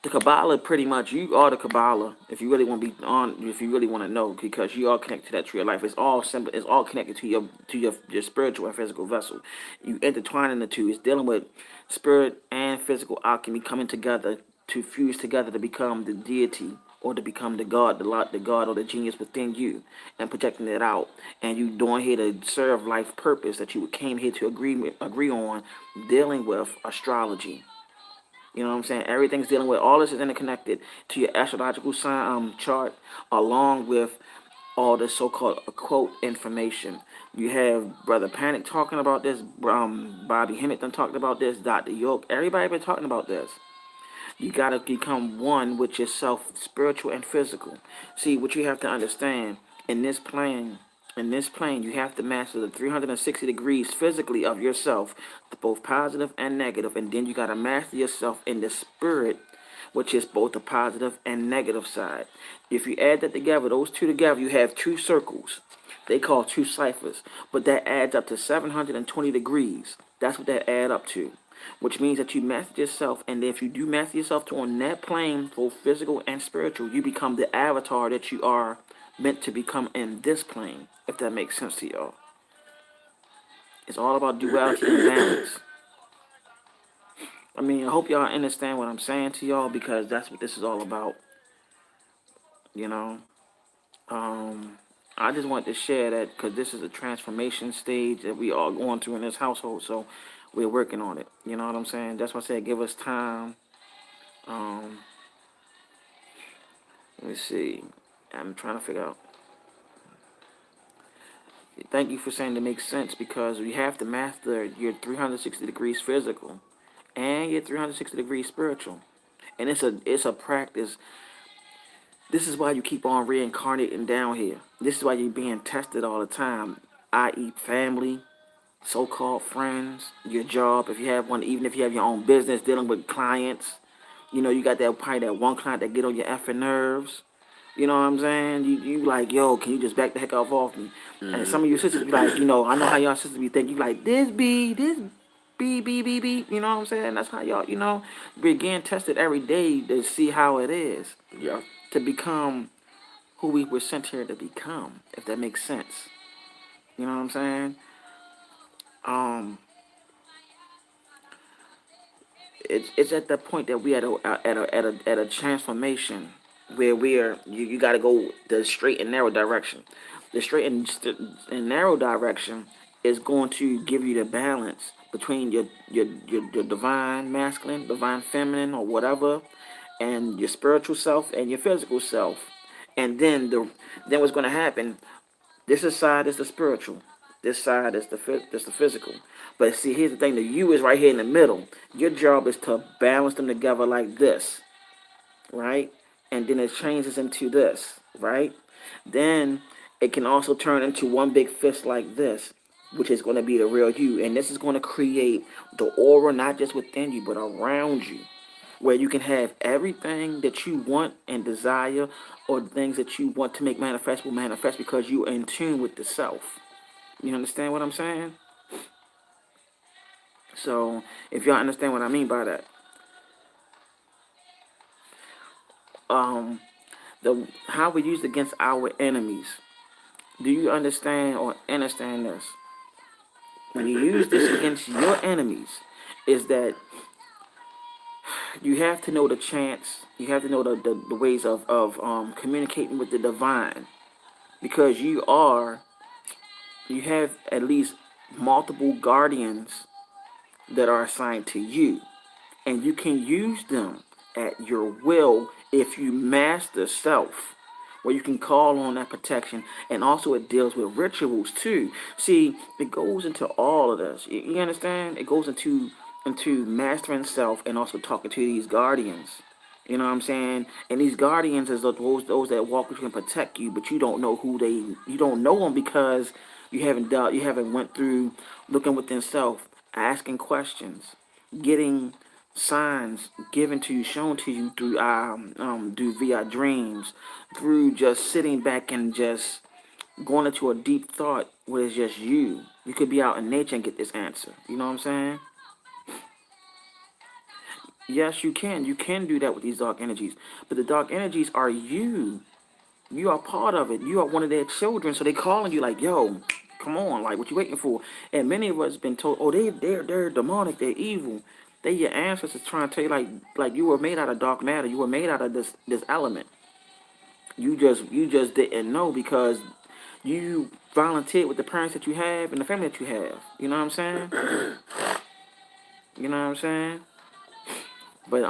Speaker 2: The Kabbalah, pretty much, you are the Kabbalah. If you really want to be on, if you really want to know, because you are connected to that tree of life. It's all simple. It's all connected to your spiritual and physical vessel. You intertwine the two. It's dealing with spirit and physical alchemy coming together to fuse together to become the deity or to become the God, the God or the genius within you, and projecting it out. And you doing here to serve life purpose that you came here to agree on, dealing with astrology. You know what I'm saying? Everything's dealing with all this is interconnected to your astrological sign chart, along with all this so-called occult information. You have Brother Panic talking about this. Bobby Hemmett done talked about this. Dr. York. Everybody been talking about this. You gotta become one with yourself, spiritual and physical. See, what you have to understand in this plane, you have to master the 360 degrees physically of yourself, both positive and negative, and then you gotta master yourself in the spirit, which is both the positive and negative side. If you add that together, those two together, you have two circles. They call two ciphers, but that adds up to 720 degrees. That's what that add up to, which means that you master yourself, and if you do master yourself to on that plane, both physical and spiritual, you become the avatar that you are meant to become in this plane, if that makes sense to y'all. It's all about duality and balance. I mean, I hope y'all understand what I'm saying to y'all, because that's what this is all about, you know. I just wanted to share that because this is a transformation stage that we are going through in this household, so we're working on it. You know what I'm saying? That's why I said give us time. Um, Let me see. I'm trying to figure out. Thank you for saying it makes sense, because we have to master your 360 degrees physical and your 360 degrees spiritual, and it's a practice. This is why you keep on reincarnating down here. This is why you're being tested all the time, i.e., family, so-called friends, your job, if you have one, even if you have your own business, dealing with clients. You know, you got that probably that one client that get on your effing nerves. You know what I'm saying? You like, yo, can you just back the heck off me? And some of your sisters be like, I know how y'all sisters be thinking, you like, this B. You know what I'm saying? That's how y'all, we're getting tested every day to see how it is.
Speaker 1: Yeah.
Speaker 2: To become who we were sent here to become, if that makes sense. You know what I'm saying? It's at the point that we at a transformation where you got to go the straight and narrow direction. The straight and narrow direction is going to give you the balance between your divine masculine, divine feminine, or whatever, and your spiritual self and your physical self. And then what's going to happen? This side is the spiritual. This side is the physical. But see, here's the thing: the you is right here in the middle. Your job is to balance them together like this, right? And then it changes into this, right? Then it can also turn into one big fist like this, which is going to be the real you. And this is going to create the aura not just within you, but around you, where you can have everything that you want and desire, or things that you want to make manifest will manifest because you're in tune with the self. You understand what I'm saying? So, if y'all understand what I mean by that, um, the how we use it against our enemies. Do you understand this? When you use this against your enemies, is that you have to know the chance. You have to know the ways of communicating with the divine, because you have at least multiple guardians that are assigned to you, and you can use them at your will if you master self, where you can call on that protection. And also it deals with rituals too. See, it goes into all of this. You understand? It goes into mastering self and also talking to these guardians. You know what I'm saying? And these guardians is those that walk with you and protect you, but you don't know you don't know them, because you haven't went through looking within self, asking questions, getting signs given to you, shown to you through via dreams, through just sitting back and just going into a deep thought where it's just you. You could be out in nature and get this answer. You know what I'm saying? Yes, you can. You can do that with these dark energies. But the dark energies are you. You are part of it. You are one of their children. So they calling you like, yo, come on, like what you waiting for? And many of us been told, oh, they're demonic, they're evil. They your ancestors trying to tell you like you were made out of dark matter. You were made out of this element. You just didn't know because you volunteered with the parents that you have and the family that you have. You know what I'm saying? You know what I'm saying? But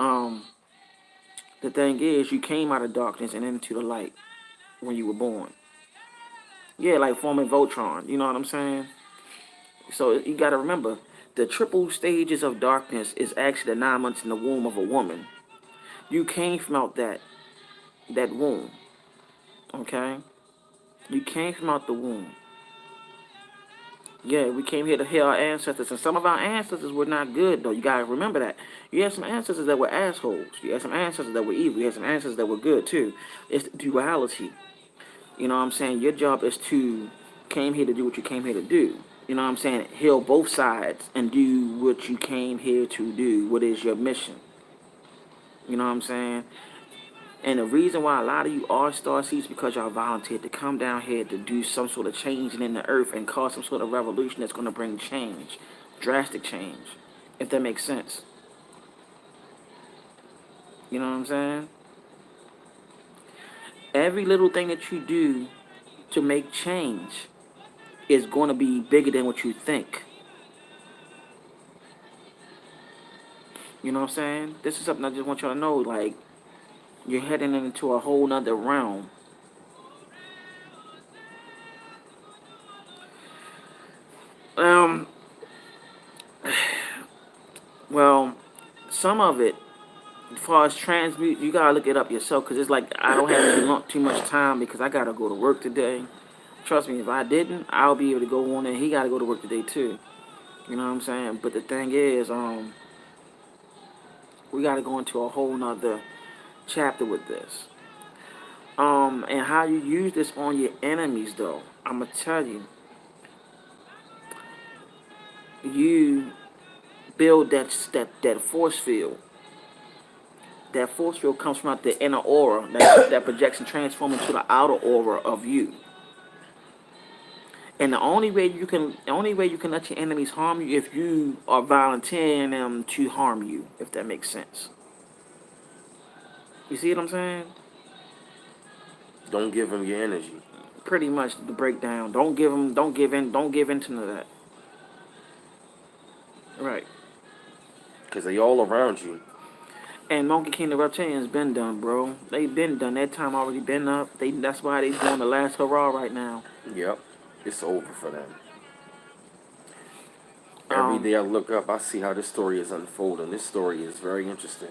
Speaker 2: the thing is, you came out of darkness and into the light when you were born. Yeah, like forming Voltron. You know what I'm saying? So you got to remember, the triple stages of darkness is actually the 9 months in the womb of a woman. You came from out that womb. Okay, you came from out the womb. Yeah, we came here to hear our ancestors, and some of our ancestors were not good though. You gotta remember that. You had some ancestors that were assholes. You had some ancestors that were evil. You had some ancestors that were good too. It's duality. You know what I'm saying? Your job is to came here to do what you came here to do. You know what I'm saying? Heal both sides and do what you came here to do. What is your mission? You know what I'm saying? And the reason why a lot of you are star seeds because y'all volunteered to come down here to do some sort of change in the earth and cause some sort of revolution that's going to bring change, drastic change, if that makes sense. You know what I'm saying? Every little thing that you do to make change is going to be bigger than what you think. You know what I'm saying? This is something I just want y'all to know. Like, you're heading into a whole nother realm. Um, well, some of it, as far as transmute, you gotta look it up yourself because it's like I don't have too much time because I gotta go to work today. Trust me, if I didn't, I'll be able to go on and he gotta go to work today too. You know what I'm saying? But the thing is, we gotta go into a whole nother chapter with this. And how you use this on your enemies though. I'ma tell you, you build that force field. That force field comes from out the inner aura that projects and transforms into the outer aura of you. And the only way you can let your enemies harm you if you are volunteering them to harm you, if that makes sense. You see what I'm saying?
Speaker 1: Don't give them your energy.
Speaker 2: Pretty much the breakdown. Don't give in to none of that. Right.
Speaker 1: Because they all around you.
Speaker 2: And Monkey King the Reptilians been done, bro. They been done. That time already been up. That's why they doing the last hurrah right now.
Speaker 1: Yep. It's over for them. Every
Speaker 2: Um,
Speaker 1: day I look up, I see how this story is unfolding. This story is very interesting.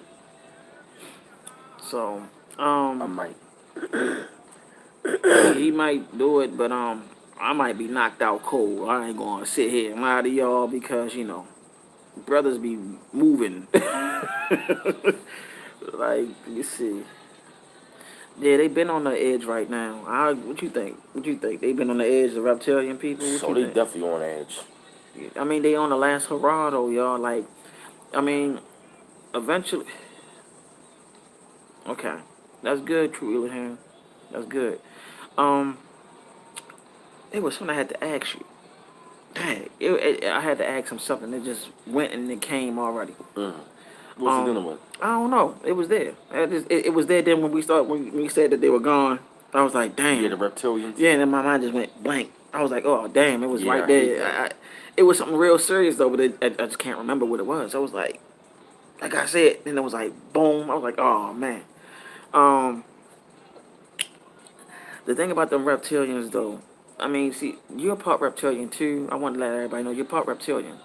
Speaker 2: so
Speaker 1: I might.
Speaker 2: he might do it, but I might be knocked out cold. I ain't gonna sit here and lie to y'all because brothers be moving. Like you see, yeah, they been on the edge right now. What you think? What you think? They been on the edge, the reptilian people. What
Speaker 1: So
Speaker 2: you
Speaker 1: they
Speaker 2: think?
Speaker 1: definitely on edge.
Speaker 2: I mean, they on the last hurrah though, y'all. Like, I mean, eventually. Okay, that's good, True Ilhan. That's good. Um, it was something I had to ask you. Dang, I had to ask him something that just went and it came already.
Speaker 1: Mm. What's he dealing with?
Speaker 2: I don't know. It was there. It was there. Then when we said that they were gone, I was like,
Speaker 1: Yeah,
Speaker 2: damn.
Speaker 1: the reptilians.
Speaker 2: Yeah, and then my mind just went blank. I was like, oh damn, it was
Speaker 1: Yeah,
Speaker 2: right
Speaker 1: I hate
Speaker 2: there.
Speaker 1: that.
Speaker 2: It was something real serious though, but I just can't remember what it was. I was like I said, then it was like boom. I was like, oh man. Um, the thing about them reptilians though, I mean, see, you're part reptilian too. I want to let everybody know you're part reptilian.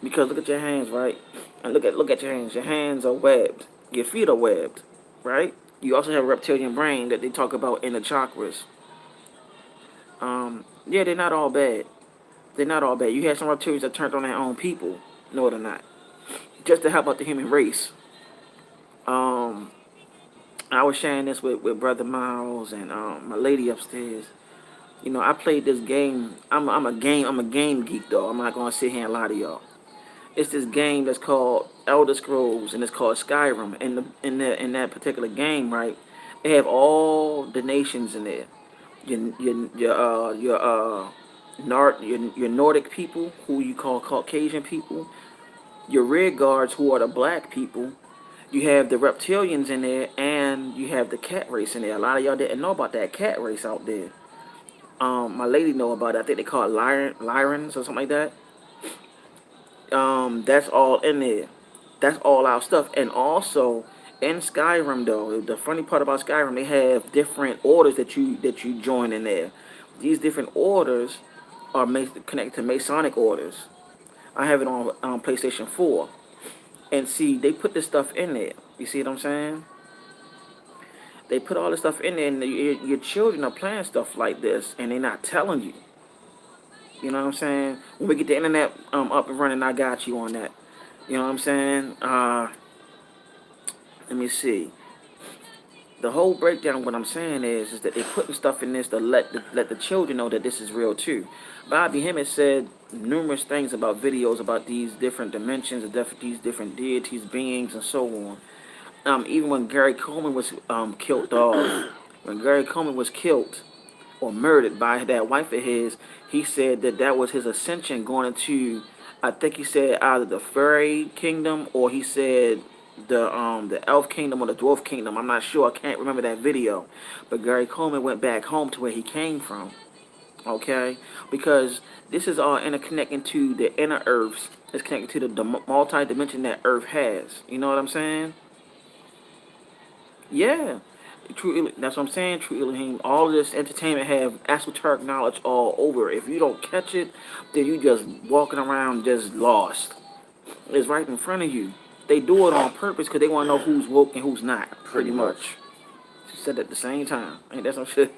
Speaker 2: Because look at your hands, right? And look at your hands. Your hands are webbed. Your feet are webbed, right? You also have a reptilian brain that they talk about in the chakras. Yeah, they're not all bad. They're not all bad. You have some reptilians that turned on their own people. No, they're not. Just to help out the human race. Um, I was sharing this with Brother Miles and my lady upstairs. I played this game. I'm a game geek though. I'm not gonna sit here and lie to y'all. It's this game that's called Elder Scrolls, and it's called Skyrim. And in that particular game, right, they have all the nations in there. Your Nordic people, who you call Caucasian people. Your rear guards, who are the black people. You have the reptilians in there, and you have the cat race in there. A lot of y'all didn't know about that cat race out there. My lady know about it. I think they call it Lyrens or something like that. That's all in there. That's all our stuff. And also in Skyrim, though, the funny part about Skyrim, they have different orders that you join in there. These different orders are connected to Masonic orders. I have it on PlayStation 4. And see, they put this stuff in there. You see what I'm saying? They put all this stuff in there, and your children are playing stuff like this, and they're not telling you. You know what I'm saying? When we get the internet up and running, I got you on that. You know what I'm saying? Let me see. The whole breakdown of what I'm saying is that they're putting stuff in this to let the children know that this is real too. Bobby Hemmett said numerous things about videos about these different dimensions, these different deities, beings, and so on. Even when Gary Coleman was killed off, when Gary Coleman was killed or murdered by that wife of his, he said that was his ascension going into, I think he said either the fairy kingdom, or he said the elf kingdom or the dwarf kingdom. I'm not sure. I can't remember that video. But Gary Coleman went back home to where he came from. Okay? Because this is all interconnecting to the inner earths. It's connected to the multi-dimension that Earth has. You know what I'm saying? Yeah. That's what I'm saying. True Elohim. All of this entertainment have esoteric knowledge all over. If you don't catch it, then you just walking around just lost. It's right in front of you. They do it on purpose because they want to know who's woke and who's not. Pretty much. She said at the same time. Ain't that some shit?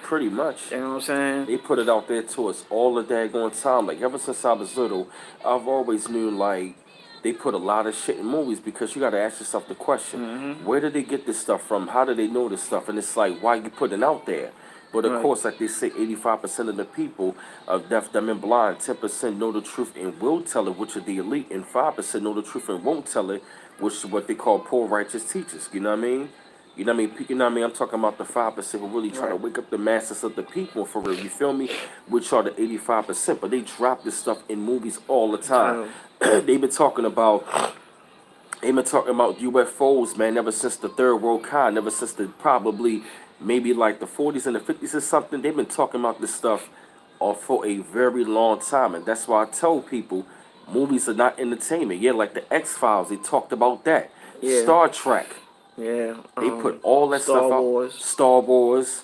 Speaker 1: Pretty much.
Speaker 2: You know what I'm saying?
Speaker 1: They put it out there to us all the daggone time. Like, ever since I was little, I've always knew, like, they put a lot of shit in movies because you got to ask yourself the question, where did they get this stuff from? How do they know this stuff? And it's like, why you putting it out there? But of course, like they say, 85% of the people are deaf, dumb, and blind. 10% know the truth and will tell it, which are the elite, and 5% know the truth and won't tell it, which is what they call poor righteous teachers. You know what I mean? You know what I mean? You know what I mean? I'm talking about the 5% who really trying to wake up the masses of the people for real. You feel me? Which are the 85%. But they drop this stuff in movies all the time. They've been talking about UFOs, man, ever since the Third World Con, ever since the probably maybe like the 40s and the 50s or something. They've been talking about this stuff for a very long time. And that's why I tell people movies are not entertainment. Yeah, like the X-Files, they talked about that.
Speaker 2: Yeah.
Speaker 1: Star Trek.
Speaker 2: Yeah.
Speaker 1: They put all that
Speaker 2: Star
Speaker 1: stuff
Speaker 2: Wars.
Speaker 1: out. Star Wars.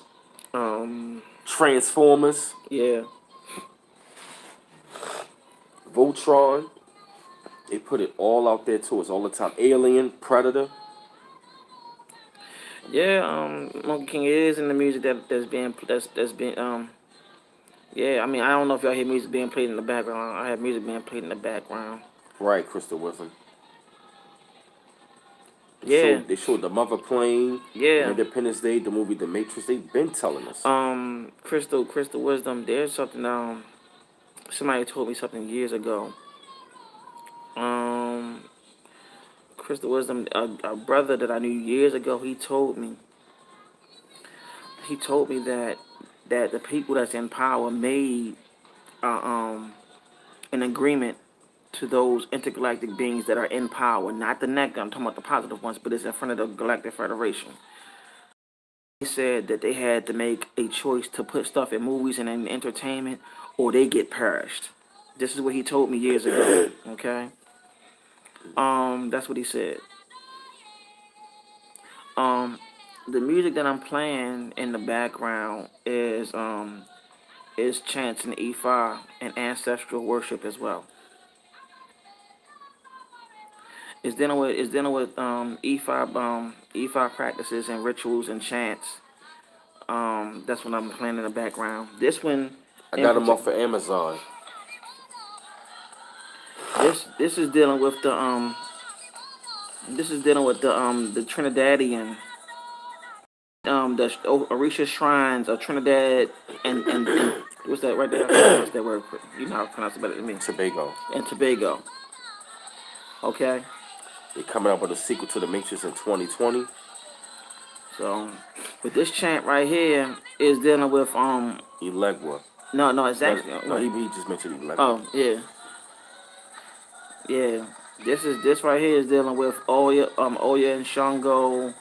Speaker 1: Transformers.
Speaker 2: Yeah.
Speaker 1: Voltron. They put it all out there to us all the time. Alien, Predator.
Speaker 2: Yeah, Monkey King is in the music that's been yeah, I mean, I don't know if y'all hear music being played in the background. I have music being played in the background.
Speaker 1: Right, Crystal Wisdom.
Speaker 2: Yeah.
Speaker 1: They showed the Mother Plane.
Speaker 2: Yeah.
Speaker 1: Independence Day, the movie The Matrix. They've been telling us.
Speaker 2: Crystal Wisdom, there's something, somebody told me something years ago. Crystal Wisdom, a brother that I knew years ago, he told me that the people that's in power made an agreement to those intergalactic beings that are in power, not the negative. I'm talking about the positive ones, but it's in front of the Galactic Federation. They said that they had to make a choice to put stuff in movies and in entertainment, or they get perished. This is what he told me years ago. Okay. That's what he said. The music that I'm playing in the background is chants and Ifa and ancestral worship as well. It's dealing with Ifa practices and rituals and chants. That's what I'm playing in the background. This one,
Speaker 1: I got them off of Amazon.
Speaker 2: This is dealing with the Trinidadian, the Orisha shrines of Trinidad and what's that right there? What's that word? You know how to pronounce it better than me.
Speaker 1: Tobago.
Speaker 2: And Tobago. Okay.
Speaker 1: They're coming out with a sequel to The Matrix in 2020.
Speaker 2: So, but this chant right here is dealing with
Speaker 1: Elegua.
Speaker 2: no, it's
Speaker 1: No,
Speaker 2: actually
Speaker 1: no,
Speaker 2: wait.
Speaker 1: he just mentioned Elegua.
Speaker 2: Oh yeah, yeah. This right here is dealing with Oya and Shango,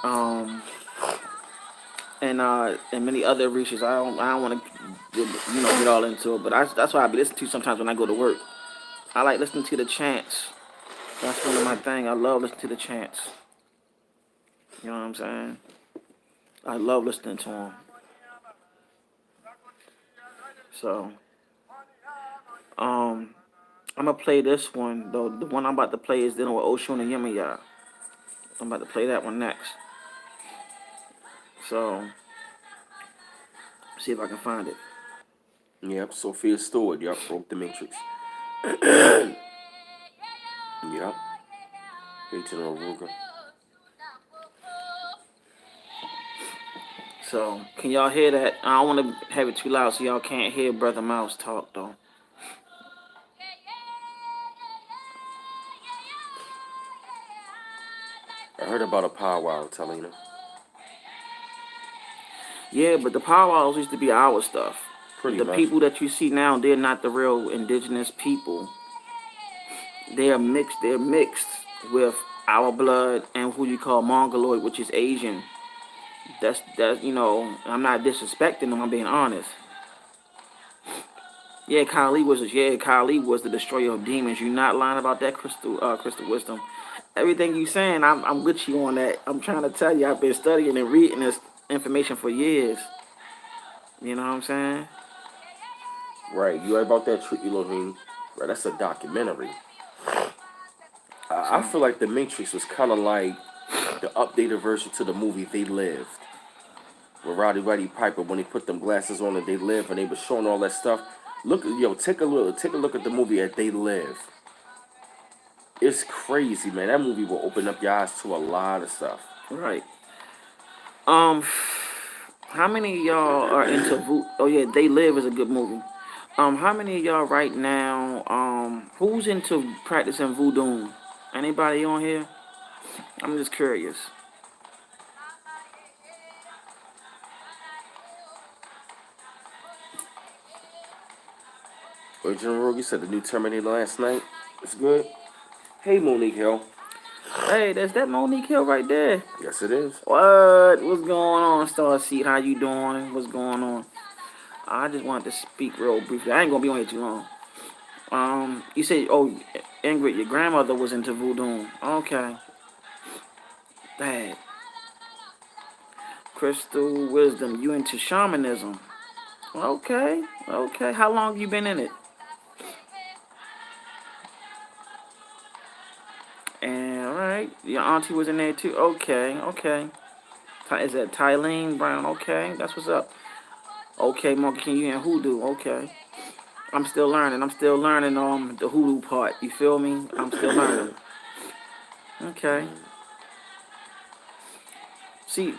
Speaker 2: um, and many other rishis. I don't want to get all into it, but that's why I be listening to sometimes when I go to work. I like listening to the chants. That's one of my thing. I love listening to the chants. You know what I'm saying? I love listening to them. So, um, I'm gonna play this one though. The one I'm about to play is dealing with Oshun and Yemaya. I'm about to play that one next. So, see if I can find it.
Speaker 1: Yep, Sophia Stewart. Yep, broke the Matrix. Yep. Hey, General Ruger.
Speaker 2: So, can y'all hear that? I don't want to have it too loud so y'all can't hear Brother Mouse talk though.
Speaker 1: I heard about a powwow, Talina.
Speaker 2: Yeah, but the powwows used to be our stuff.
Speaker 1: Pretty
Speaker 2: The
Speaker 1: much.
Speaker 2: people that you see now, they're not the real indigenous people. They are mixed. They're mixed with our blood and who you call Mongoloid, which is Asian. That's I'm not disrespecting them. I'm being honest. Yeah, Kali was the destroyer of demons. You're not lying about that, Crystal Wisdom. Everything you saying, I'm with you on that. I'm trying to tell you, I've been studying and reading this information for years. You know what I'm saying?
Speaker 1: Right, you right about that, Elohim. Right, that's a documentary. I
Speaker 2: So
Speaker 1: feel like The Matrix was kind of like the updated version to the movie They Lived. With Roddy Piper, when he put them glasses on and They Live, and they were showing all that stuff. Take a look at the movie at They Live. It's crazy, man. That movie will open up your eyes to a lot of stuff.
Speaker 2: right. Um, how many of y'all are into voodoo? Oh yeah, They Live is a good movie. How many of y'all right now? Who's into practicing voodoo? Anybody on here? I'm just curious.
Speaker 1: Original Rogue, you said the new Terminator last night. It's good. Hey, Monique Hill.
Speaker 2: Hey, that's that Monique Hill right there.
Speaker 1: Yes, it is.
Speaker 2: What? What's going on, Starseed? How you doing? What's going on? I just wanted to speak real briefly. I ain't gonna be on here too long. You said, oh, Ingrid, your grandmother was into voodoo. Okay, bad. Crystal Wisdom, you into shamanism? Okay, okay. How long you been in it? And all right, your auntie was in there too. Okay, okay. Is that Tylene Brown? Okay, that's what's up. Okay, Monkey King, you in hoodoo? Okay. I'm still learning. I'm still learning the hoodoo part. You feel me? I'm still learning. Okay. See,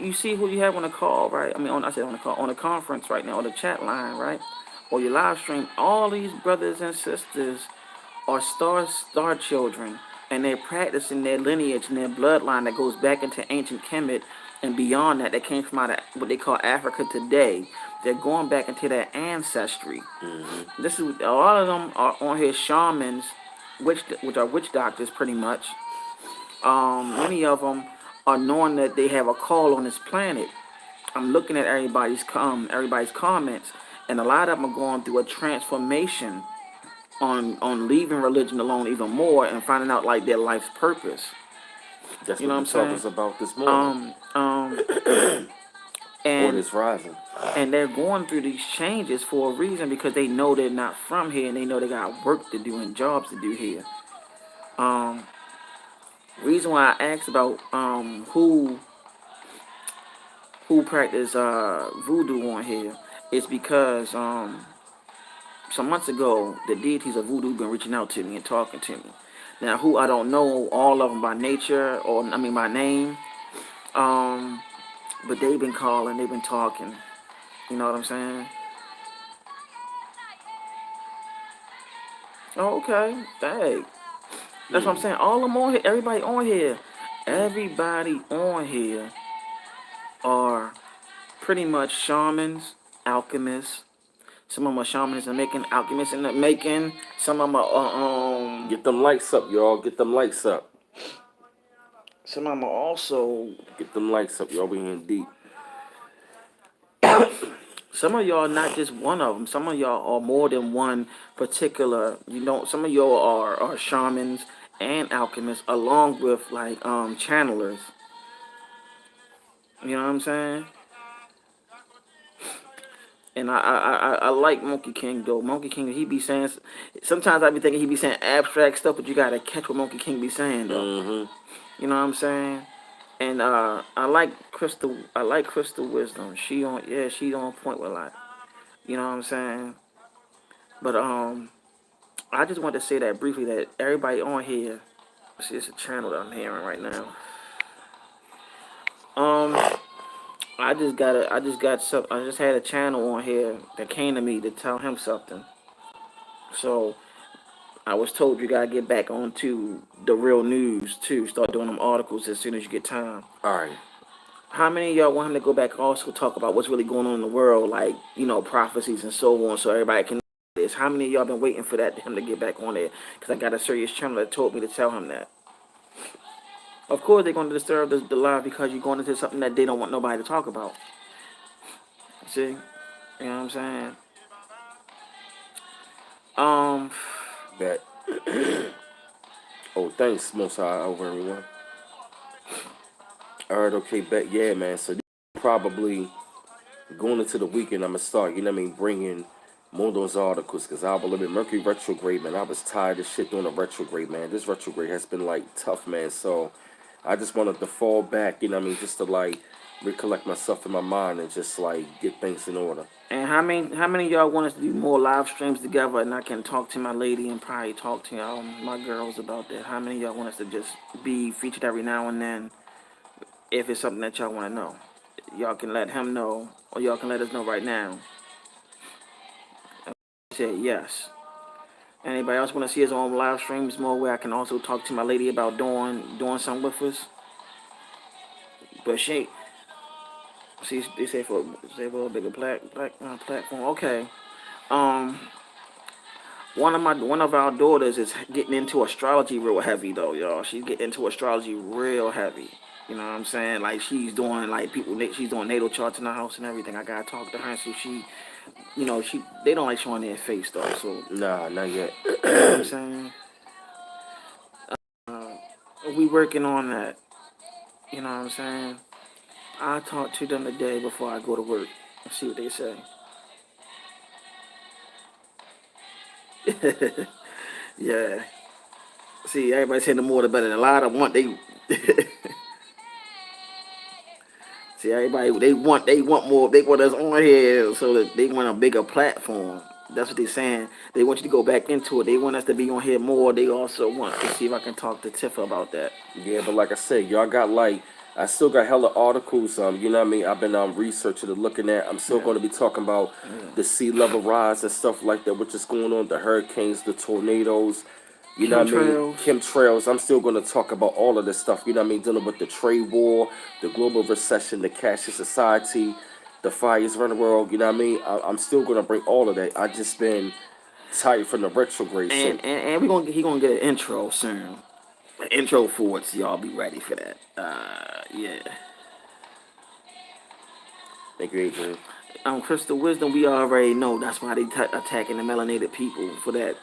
Speaker 2: you see who you have on the call, right? I mean, I said on the call, on the conference right now, on the chat line, right? Or your live stream. All these brothers and sisters are star children, and they're practicing their lineage and their bloodline that goes back into ancient Kemet and beyond that. That came from out of what they call Africa today. They're going back into their ancestry. This is a lot of them are on here shamans, which are witch doctors, pretty much. Many of them are knowing that they have a call on this planet. I'm looking at everybody's comments, and a lot of them are going through a transformation on leaving religion alone even more and finding out like their life's purpose.
Speaker 1: That's
Speaker 2: You know
Speaker 1: what
Speaker 2: what
Speaker 1: the
Speaker 2: I'm
Speaker 1: talk
Speaker 2: saying?
Speaker 1: was about this morning.
Speaker 2: Um, um,
Speaker 1: Or
Speaker 2: and
Speaker 1: this rising.
Speaker 2: and they're going through these changes for a reason because they know they're not from here and they know they got work to do and jobs to do here. Um, reason why I asked about who practice voodoo on here is because some months ago the deities of voodoo been reaching out to me and talking to me. Now who I don't know all of them by nature or I mean by name, um, but they've been calling, they've been talking. You know what I'm saying? Oh, okay, dang. That's what I'm saying. All them on here, everybody on here are pretty much shamans, alchemists. Some of them are shamans and making, alchemists and making. Some of them are
Speaker 1: Get them lights up, y'all. Get them lights up.
Speaker 2: some of them are also.
Speaker 1: Get them lights up, y'all. We in deep.
Speaker 2: Some of y'all not just one of them. Some of y'all are more than one particular. Some of y'all are shamans and alchemists, along with like channelers. You know what I'm saying? And I like Monkey King though. Monkey King, he be saying, sometimes I be thinking he be saying abstract stuff, but you gotta catch what Monkey King be saying though. You know what I'm saying? And I like Crystal. I like Crystal Wisdom. She on point with a lot. You know what I'm saying? But I just want to say that briefly that everybody on here, see, it's a channel that I'm hearing right now. I just had a channel on here that came to me to tell him something. So I was told you gotta get back onto the real news too. Start doing them articles as soon as you get time.
Speaker 1: All right.
Speaker 2: How many of y'all want him to go back also talk about what's really going on in the world, like, prophecies and so on, so everybody can know this? How many of y'all been waiting for him to get back on there? Because I got a serious channel that told me to tell him that. Of course, they're going to disturb the live because you're going into something that they don't want nobody to talk about. See? You know what I'm saying?
Speaker 1: Bet. Oh, thanks, Most High, over everyone. All right, okay, bet. Yeah, man. So probably going into the weekend, I'm gonna start. Bringing more of those articles because I believe in Mercury retrograde, man. I was tired of shit doing a retrograde, man. This retrograde has been like tough, man. So I just wanted to fall back. Just to like recollect myself in my mind and just like get things in order.
Speaker 2: And how many of y'all want us to do more live streams together, and I can talk to my lady and probably talk to y'all, my girls, about that? How many of y'all want us to just be featured every now and then if it's something that y'all want to know? Y'all can let him know, or y'all can let us know right now. I said yes. Anybody else want to see us on live streams more where I can also talk to my lady about doing something with us? But she, they say for a little bigger platform. Okay. One of our daughters is getting into astrology real heavy though, y'all. She's getting into astrology real heavy. You know what I'm saying? Like she's doing she's doing natal charts in the house and everything. I gotta talk to her and see if they don't like showing their face though. So
Speaker 1: Nah, not yet.
Speaker 2: you know what I'm saying? We working on that. You know what I'm saying? I'll talk to them today before I go to work and see what they say. Yeah. See, everybody saying the more the better. A lot of want they. See, everybody they want more. They want us on here so that they want a bigger platform. That's what they're saying. They want you to go back into it. They want us to be on here more. They also want to see if I can talk to Tifa about that.
Speaker 1: Yeah, but like I said, y'all got I still got hella articles. You know what I mean? I've been researching and looking at. I'm still going to be talking about the sea level rise and stuff like that, which is going on, the hurricanes, the tornadoes. You know what I mean? Chemtrails. I'm still going to talk about all of this stuff. You know what I mean? Dealing with the trade war, the global recession, the cashless society, the fires around the world. You know what I mean? I'm still going to bring all of that. I just been tired from the retrograde.
Speaker 2: And he gonna get an intro soon. An intro for it, so y'all be ready for that. Yeah.
Speaker 1: Thank you, Adrian.
Speaker 2: Crystal Wisdom, we already know that's why they attacking the melanated people for that.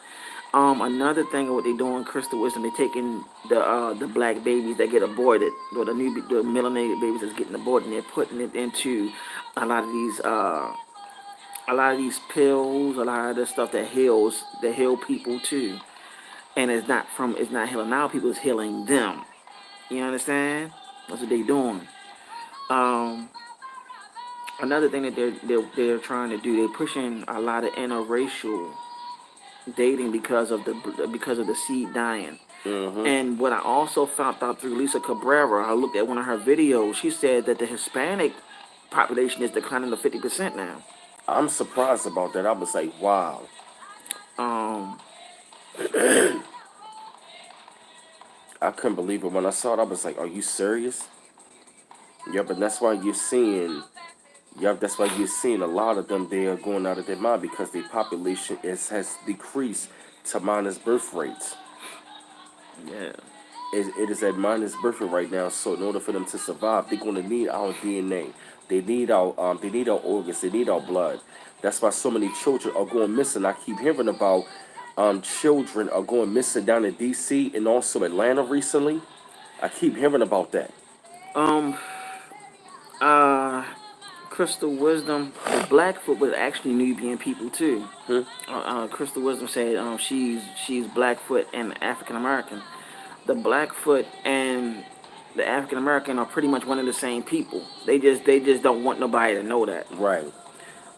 Speaker 2: Another thing of what they doing, Crystal Wisdom, they taking the black babies that get aborted, or the melanated babies that's getting aborted, and they're putting it into a lot of these pills, a lot of the stuff that heal people too. And it's not healing our people, it's healing them. You understand? That's what they doing. Another thing that they're trying to do, they're pushing a lot of interracial dating because of the seed dying. And what I also found out through Lisa Cabrera, I looked at one of her videos. She said that the Hispanic population is declining to 50% now.
Speaker 1: I'm surprised about that. I was like, wow. I couldn't believe it when I saw it. I was like, "Are you serious?" Yeah, but that's why you're seeing. Yeah, that's why you're seeing a lot of them. They are going out of their mind because the population has decreased to minus birth rates.
Speaker 2: Yeah.
Speaker 1: It is at minus birth rate right now. So in order for them to survive, they're going to need our DNA. They need our organs. They need our blood. That's why so many children are going missing. I keep hearing about children are going missing down in D.C. and also Atlanta recently. I keep hearing about that.
Speaker 2: Um. Uh. Crystal Wisdom. The Blackfoot was actually Nubian people too.
Speaker 1: Hmm?
Speaker 2: Crystal Wisdom said she's Blackfoot and African American. The Blackfoot and the African American are pretty much one of the same people. They just don't want nobody to know that.
Speaker 1: Right.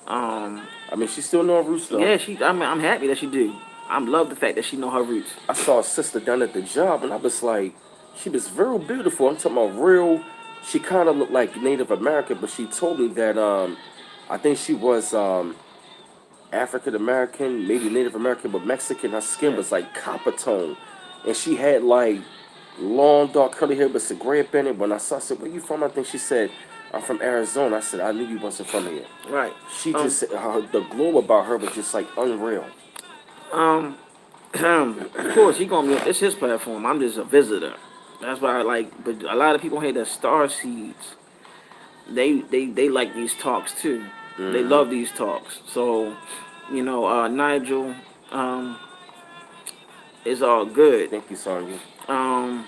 Speaker 2: Um,
Speaker 1: I mean, she still know her roots though.
Speaker 2: yeah, I'm happy that she do. I love the fact that she know her roots.
Speaker 1: I saw a sister down at the job, and I was like, she was real beautiful. I'm talking about real. She kind of looked like Native American, but she told me that I think she was African American, maybe Native American, but Mexican. Her skin
Speaker 2: Yeah.
Speaker 1: was like copper tone, and she had like long dark curly hair with some gray up in it. When I saw, I said, "Where you from?" I think she said, "I'm from Arizona." I said, "I knew you wasn't from here."
Speaker 2: Right.
Speaker 1: She just the glow about her was just like unreal.
Speaker 2: Um, of course, he gonna be. It's his platform. I'm just a visitor. That's why I like. But a lot of people hate the star seeds. They like these talks too. They
Speaker 1: Hmm.
Speaker 2: love these talks. So, Nigel, um, is all good.
Speaker 1: Thank you, Sonya.
Speaker 2: Um,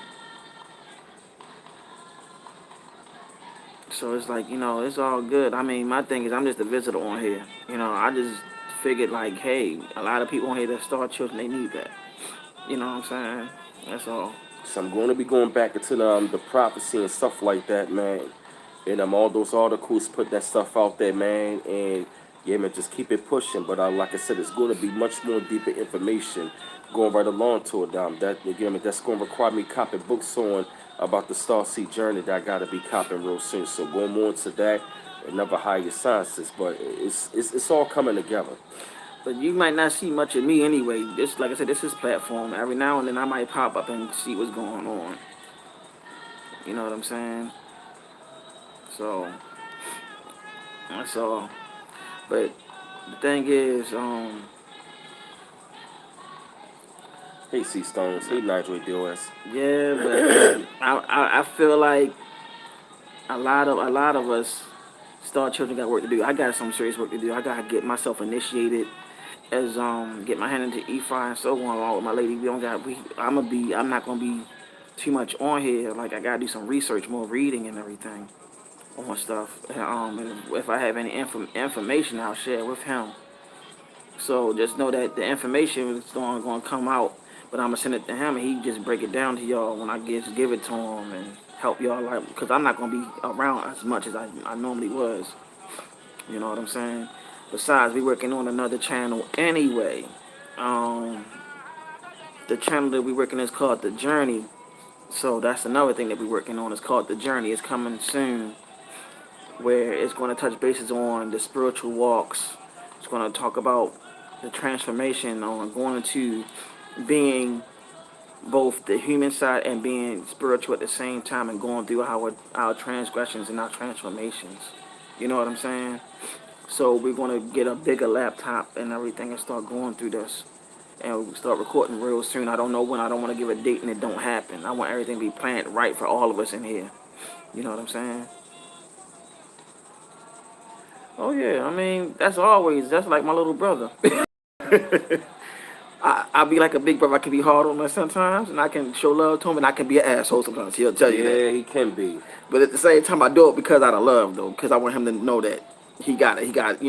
Speaker 2: so it's like it's all good. I mean, my thing is I'm just a visitor on here. I just figured like, hey, a lot of people on here that star children they need that. You know what I'm saying? That's all.
Speaker 1: So I'm going to be going back into the prophecy and stuff like that, man. And all those articles put that stuff out there, man. And yeah, man, just keep it pushing. But like I said, it's going to be much more deeper information going right along to it. That again, that's going to require me copying books on about the Starseed journey that I got to be copying real soon. So going more into that and never higher sciences, but it's all coming together.
Speaker 2: But you might not see much of me anyway. This, like I said, this is platform. Every now and then I might pop up and see what's going on. You know what I'm saying? So that's all. But the thing is,
Speaker 1: Hey, C Stones. Hey, Nigel DOS.
Speaker 2: yeah, but I feel like a lot of us star children got work to do. I got some serious work to do. I gotta get myself initiated as get my hand into EFI and so on along with my lady. We don't got we I'm not gonna be too much on here. Like I gotta do some research, more reading and everything on stuff. And if I have any information, I'll share it with him. So just know that the information is going to come out, but I'm gonna send it to him, and he just break it down to y'all when I give it to him and help y'all like because I'm not gonna be around as much as I normally was. You know what I'm saying? Besides, we working on another channel anyway. Um, the channel that we working is called The Journey. So that's another thing that we working on. It's called The Journey. It's coming soon, where it's going to touch bases on the spiritual walks. It's going to talk about the transformation on going to being both the human side and being spiritual at the same time and going through our transgressions and our transformations. You know what I'm saying? So we're going to get a bigger laptop and everything and start going through this. And we start recording real soon. I don't know when. I don't want to give a date and it don't happen. I want everything to be planned right for all of us in here. You know what I'm saying? Oh yeah, I mean that's like my little brother. I be like a big brother. I can be hard on him sometimes, and I can show love to him, and I can be an asshole sometimes. He'll tell you that.
Speaker 1: Yeah, he can be.
Speaker 2: But at the same time, I do it because out of love, though, because I want him to know that he got it. He got,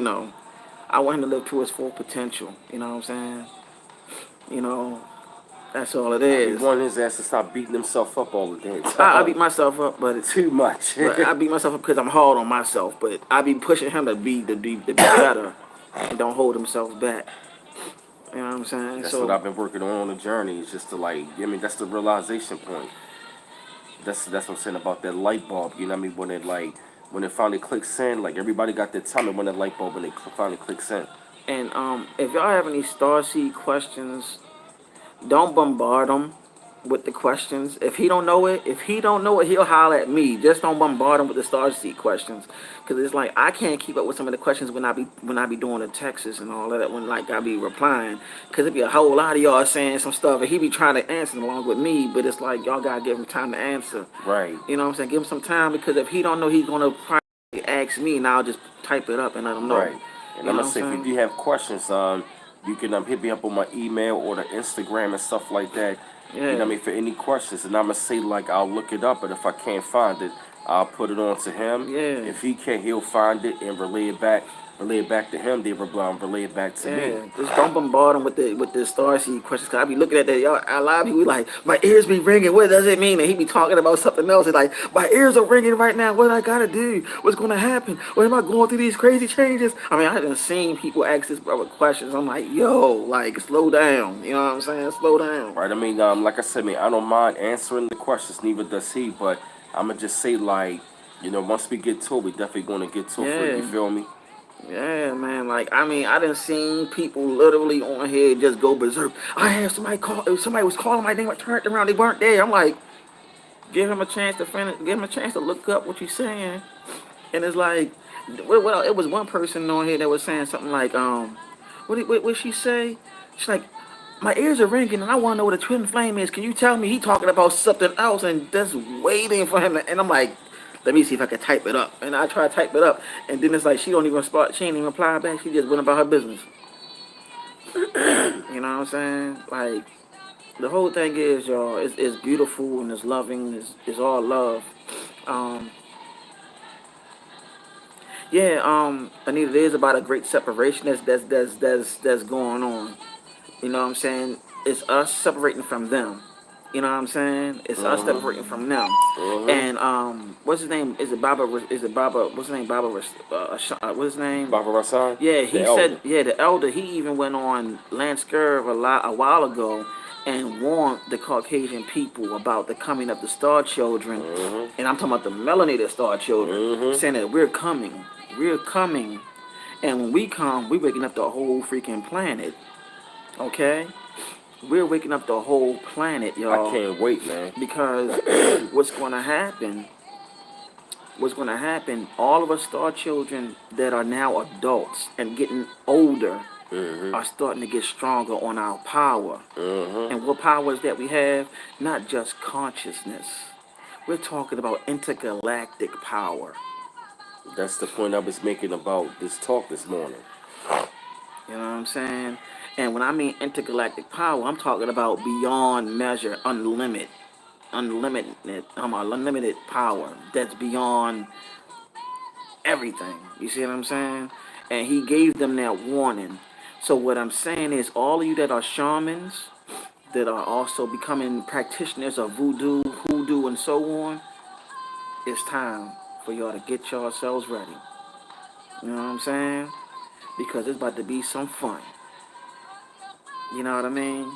Speaker 2: I want him to live to his full potential. You know what I'm saying? You know, that's all it
Speaker 1: I be
Speaker 2: is.
Speaker 1: wanting his ass to stop beating himself up all the damn time.
Speaker 2: I beat myself up, but
Speaker 1: Too much.
Speaker 2: but I beat myself up because I'm hard on myself. But I be pushing him to be better and don't hold himself back. You know what I'm saying?
Speaker 1: That's
Speaker 2: So
Speaker 1: what I've been working on the journey. Is just to like, I mean, that's the realization point. That's what I'm saying about that light bulb. You know what I mean? When it finally clicks in, like everybody got their time and when that light bulb when it finally clicks in.
Speaker 2: and if y'all have any Starseed questions, don't bombard them. with the questions. If he don't know it, he'll holler at me. Just don't bombard him with the star seed questions, because it's like I can't keep up with some of the questions when I be doing the texts and all of that. When like I be replying, because it be a whole lot of y'all saying some stuff, and he be trying to answer along with me. But it's like y'all gotta give him time to answer.
Speaker 1: Right.
Speaker 2: You know what I'm saying? Give him some time, because if he don't know, he's gonna probably ask me, and I'll just type it up and let him know.
Speaker 1: Right. And
Speaker 2: You
Speaker 1: I'm
Speaker 2: know
Speaker 1: gonna
Speaker 2: what
Speaker 1: say, if
Speaker 2: I'm
Speaker 1: you
Speaker 2: saying?
Speaker 1: do have questions, you can hit me up on my email or the Instagram and stuff like that. You know what I
Speaker 2: Yeah.
Speaker 1: mean, for any questions. And I'm gonna say, like, I'll look it up, and if I can't find it, I'll put it on to him.
Speaker 2: Yeah.
Speaker 1: If he can't, he'll find it and relay it back to him. They relay it back to me.
Speaker 2: Yeah, just don't bombard them with the starseed questions. Cause I be looking at that, y'all. A lot of people be like, my ears be ringing. What does it mean? And he be talking about something else. And like, my ears are ringing right now. What I gotta do? What's gonna happen? What am I going through these crazy changes? I mean, I done seen people ask this brother questions. I'm like, yo, like, slow down. You know what I'm saying? Slow down.
Speaker 1: Right. I mean, like I said, man, I don't mind answering the questions. Neither does he. But I'm gonna just say, like, once we get to it, we definitely gonna get to it. For you
Speaker 2: Yeah.
Speaker 1: feel me?
Speaker 2: Yeah, man. Like, I mean, I done seen people literally on here just go berserk. I had somebody call. If somebody was calling my name, I turned around, they weren't there. I'm like, give him a chance to finish. Give him a chance to look up what you're saying. And it's like, well, it was one person on here that was saying something like, what she say? She's like, my ears are ringing and I want to know what a twin flame is. Can you tell me? He talking about something else and just waiting for him. And I'm like, let me see if I can type it up. And I try to type it up, and then it's like she don't even spot. She ain't even reply back. She just went about her business. You know what I'm saying? Like, the whole thing is, y'all, it's beautiful and it's loving. It's all love. Um, Yeah, Anita, it is about a great separation that's going on. You know what I'm saying? It's us separating from them. You know what I'm saying? It's us separating from them. And what's his name? Is it Baba? Is it Baba? What's his name? Baba? What's his name?
Speaker 1: Baba Rassan,
Speaker 2: Yeah,
Speaker 1: the
Speaker 2: he
Speaker 1: elder.
Speaker 2: said. Yeah, the elder. He even went on Lance Scurv a while ago and warned the Caucasian people about the coming of the star children, and I'm talking about the melanated star children, saying that we're coming, and when we come, we're waking up the whole freaking planet. Okay, we're waking up the whole planet,
Speaker 1: I
Speaker 2: y'all,
Speaker 1: can't wait, man.
Speaker 2: because what's gonna happen? What's going to happen, all of us star children that are now adults and getting older are starting to get stronger on our power. And what powers that we have? Not just consciousness. We're talking about intergalactic power.
Speaker 1: That's the point I was making about this talk this morning.
Speaker 2: You know what I'm saying? And when I mean intergalactic power, I'm talking about beyond measure, unlimited power that's beyond everything. You see what I'm saying? And he gave them that warning. So what I'm saying is, all of you that are shamans, that are also becoming practitioners of voodoo, hoodoo, and so on, it's time for y'all to get yourselves ready. You know what I'm saying? Because it's about to be some fun. You know what I mean?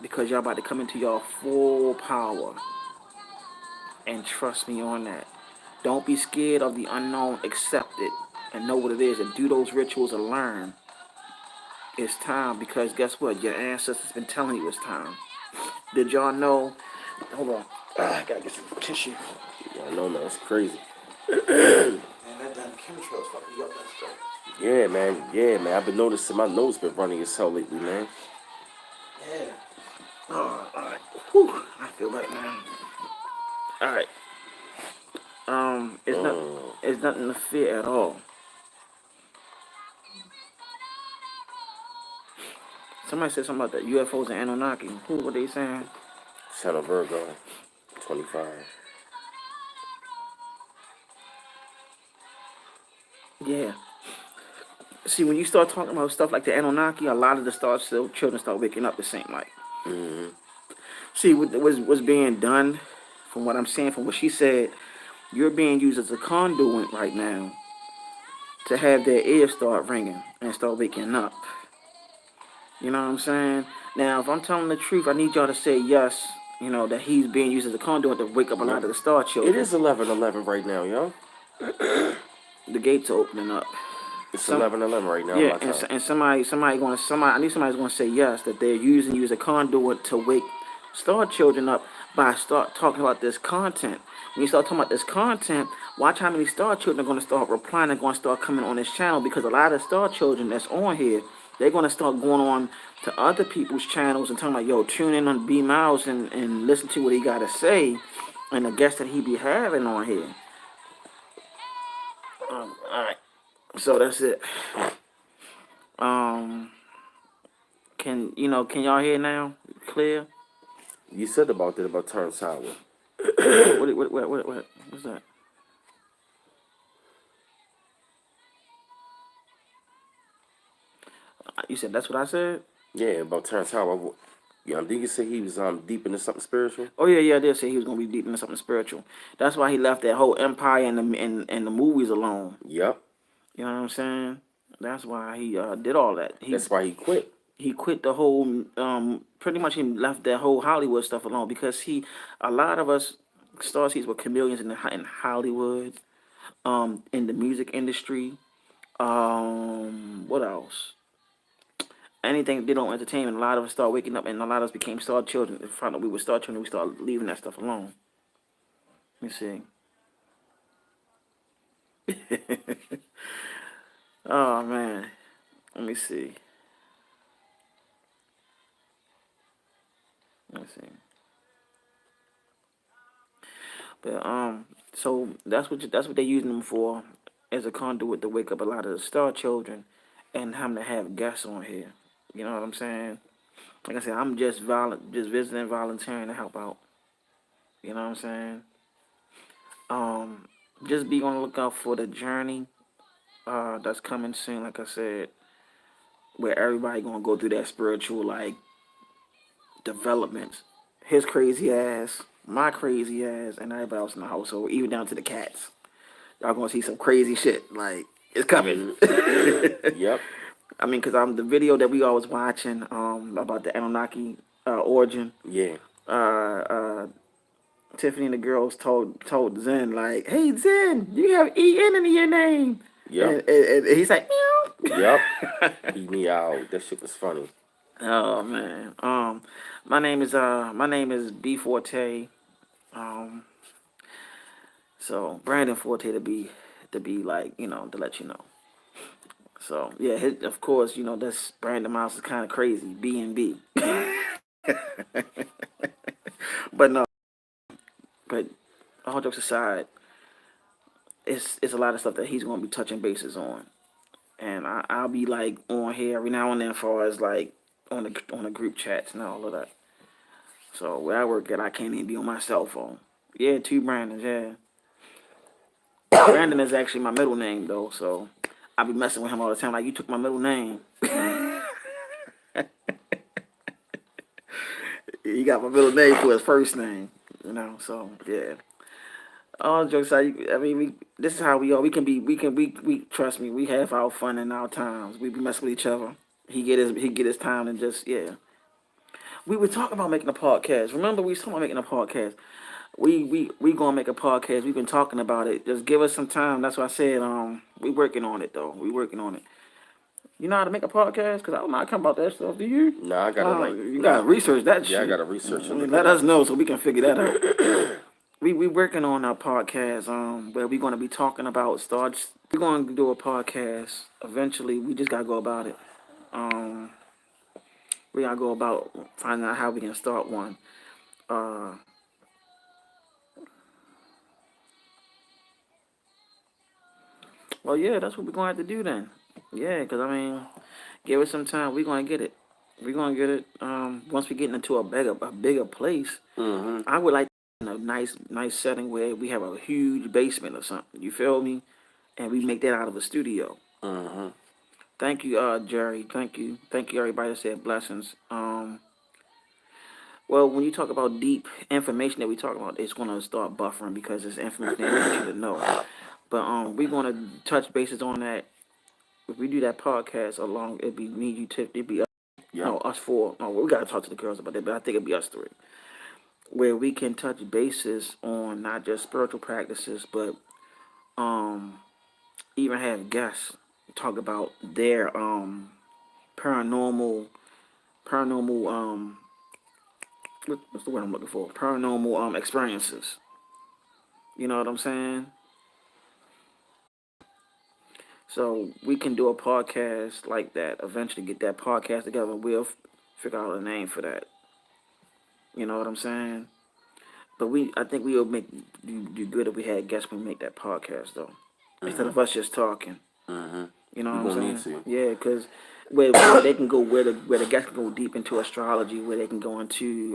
Speaker 2: Because y'all about to come into your full power. And trust me on that. Don't be scared of the unknown. Accept it and know what it is and do those rituals and learn. It's time, because guess what? Your ancestors been telling you it's time. Did y'all know? Hold on. I gotta get some tissue.
Speaker 1: Yeah, I know, man. It's crazy.
Speaker 2: Man, that damn chemtrail's fucking me up that stuff.
Speaker 1: Yeah, man. Yeah, man. I've been noticing my nose been running as hell lately, man.
Speaker 2: Yeah. Alright. Whew. I feel better, man. Alright. It's nothing to fear at all. Somebody said something about the UFOs and Anunnaki. Who were they saying?
Speaker 1: Shadow Virgo, 25.
Speaker 2: Yeah. See, when you start talking about stuff like the Anunnaki, a lot of the children start waking up. The same like. See, what was being done, from what I'm saying, from what she said, you're being used as a conduit right now to have their ears start ringing and start waking up. You know what I'm saying? Now, if I'm telling the truth, I need y'all to say yes. You know that he's being used as a conduit to wake up a lot of the star
Speaker 1: It
Speaker 2: children.
Speaker 1: is 11:11 right now, yo.
Speaker 2: The gates are opening up.
Speaker 1: It's 11:11 right now,
Speaker 2: Yeah,
Speaker 1: my time.
Speaker 2: and somebody I need somebody's gonna say yes, that they're using you as a conduit to wake Star Children up by start talking about this content. When you start talking about this content, watch how many Star Children are going to start replying and going to start coming on this channel, because a lot of Star Children that's on here, they're going to start going on to other people's channels and talking about, yo, tune in on B Miles and listen to what he got to say and the guests that he be having on here. All right. So that's it. Um, can y'all hear now? Clear?
Speaker 1: You said about that about turn sour.
Speaker 2: What's that? You said that's what I said?
Speaker 1: Yeah, about turn sour. Yeah, did you say he was deep into something spiritual?
Speaker 2: Oh yeah, I did say he was gonna be deep into something spiritual. That's why he left that whole empire and the movies alone.
Speaker 1: Yep.
Speaker 2: You know what I'm saying? That's why he did all that.
Speaker 1: That's why he quit.
Speaker 2: He quit the whole pretty much he left that whole Hollywood stuff alone, because a lot of us starseeds were chameleons in Hollywood, in the music industry, what else? Anything they don't entertainment. A lot of us start waking up, and a lot of us became star children. If we were star children, we start leaving that stuff alone. Let me see. Oh man, let me see. Let me see. But so that's what they're using them for, as a conduit to wake up a lot of the star children, and having to have guests on here. You know what I'm saying? Like I said, I'm just just visiting, volunteering to help out. You know what I'm saying? Um, just be on the lookout for the journey. That's coming soon. Like I said, where everybody gonna go through that spiritual developments. His crazy ass, my crazy ass, and everybody else in the household, even down to the cats. Y'all gonna see some crazy shit. Like, it's coming.
Speaker 1: Yep.
Speaker 2: I mean, cause the video that we always watching about the Anunnaki origin.
Speaker 1: Yeah.
Speaker 2: Tiffany and the girls told Zen, like, "Hey Zen, you have EN in your name."
Speaker 1: Yep.
Speaker 2: And he's like, "Meow."
Speaker 1: Yep. He meowed. That shit was funny.
Speaker 2: Oh man. My name is B Forte. Um so Brandon Forte to be like, to let you know. So yeah, of course, that's Brandon Miles is kind of crazy, B and B. But no, but all jokes aside, it's a lot of stuff that he's gonna be touching bases on. And I'll be like on here every now and then, as far as like on the group chats and all of that. So where I work at, I can't even be on my cell phone. Yeah, two Brandons. Yeah, Brandon is actually my middle name though, so I be messing with him all the time. Like, you took my middle name. He got my middle name for his first name. So yeah. All jokes aside, I mean, this is how we are. We trust me. We have our fun in our times. We be messing with each other. He get his time, and just, yeah. We were talking about making a podcast. Remember, we was talking about making a podcast. We gonna make a podcast. We've been talking about it. Just give us some time. That's why I said we working on it though. We working on it. You know how to make a podcast? Cause I don't know how to come about that stuff. Do you?
Speaker 1: Nah, I gotta
Speaker 2: You gotta research that shit.
Speaker 1: Yeah, I gotta research it.
Speaker 2: Let us know so we can figure that out. We working on our podcast, where we're gonna be talking about starts. We're gonna do a podcast eventually. We just gotta go about it. Um, we gotta go about finding out how we can start one. Uh, well, yeah, that's what we're gonna have to do then. Yeah, cause I mean, give it some time. We're gonna get it. We're gonna get it. Once we get into a bigger place,
Speaker 1: Mm-hmm.
Speaker 2: I would like in a nice setting where we have a huge basement or something. You feel me? And we make that out of a studio.
Speaker 1: Mm-hmm.
Speaker 2: Thank you, Jerry. Thank you, everybody that said blessings. Well, when you talk about deep information that we talk about, it's gonna start buffering because it's information they want you to know. But we're gonna touch bases on that. If we do that podcast along, it'd be me, you, Tiff, it'd be us, no,
Speaker 1: Yep.
Speaker 2: us four. No, we gotta talk to the girls about that, but I think it'd be us three, where we can touch bases on not just spiritual practices, but um even have guests talk about their paranormal paranormal what's the word I'm looking for? Paranormal experiences. You know what I'm saying? So we can do a podcast like that. Eventually, get that podcast together. We'll figure out a name for that. You know what I'm saying? But I think we will do good if we had guests when we make that podcast though, instead of us just talking.
Speaker 1: Mm-hmm.
Speaker 2: You know
Speaker 1: We
Speaker 2: what I'm
Speaker 1: gonna
Speaker 2: saying?
Speaker 1: need to.
Speaker 2: Yeah, because where they can go, where the guests can go deep into astrology, where they can go into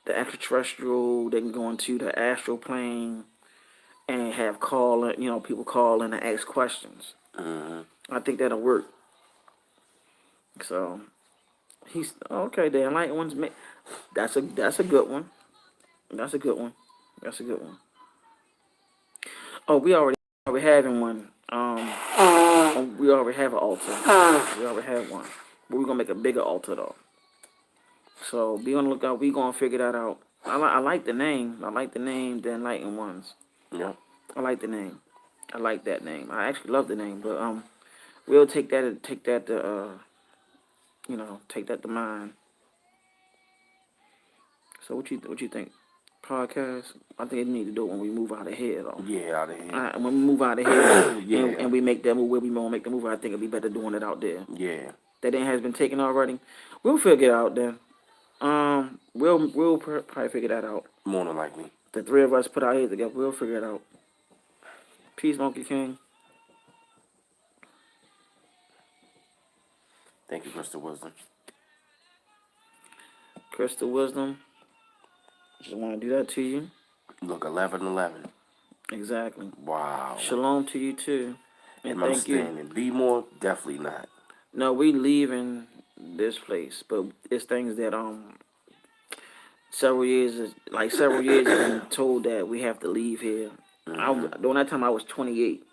Speaker 2: the extraterrestrial, they can go into the astral plane, and have people call in and ask questions.
Speaker 1: Mm-hmm.
Speaker 2: I think that'll work. So he's okay. The enlightened ones, that's a good one. That's a good one. That's a good one. Oh, we already having one. We already have an altar. We already have one, but we're gonna make a bigger altar though. So be on the lookout. We gonna figure that out. I like the name. I like the name. The enlightened ones.
Speaker 1: Yeah.
Speaker 2: I like the name. I like that name. I actually love the name, but we'll take that to take that to mind. So what you think? Podcast? I think it need to do it when we move out of here though.
Speaker 1: Yeah, out of here.
Speaker 2: When we move out of here
Speaker 1: Yeah.
Speaker 2: and we make that move where we want to make the move, I think it'd be better doing it out there.
Speaker 1: Yeah.
Speaker 2: That thing has been taken already. We'll figure it out then. We'll probably figure that out.
Speaker 1: More than likely.
Speaker 2: The three of us put our heads together. We'll figure it out. Peace, Monkey King.
Speaker 1: Thank you, Crystal Wisdom.
Speaker 2: Crystal Wisdom. Just want to do that to you.
Speaker 1: Look, 11-11.
Speaker 2: Exactly.
Speaker 1: Wow.
Speaker 2: Shalom to you too. And
Speaker 1: Am I
Speaker 2: thank you.
Speaker 1: standing? Be more? Definitely not.
Speaker 2: No, we leaving this place, but it's things that several years have been told that we have to leave here. During that time I was 28.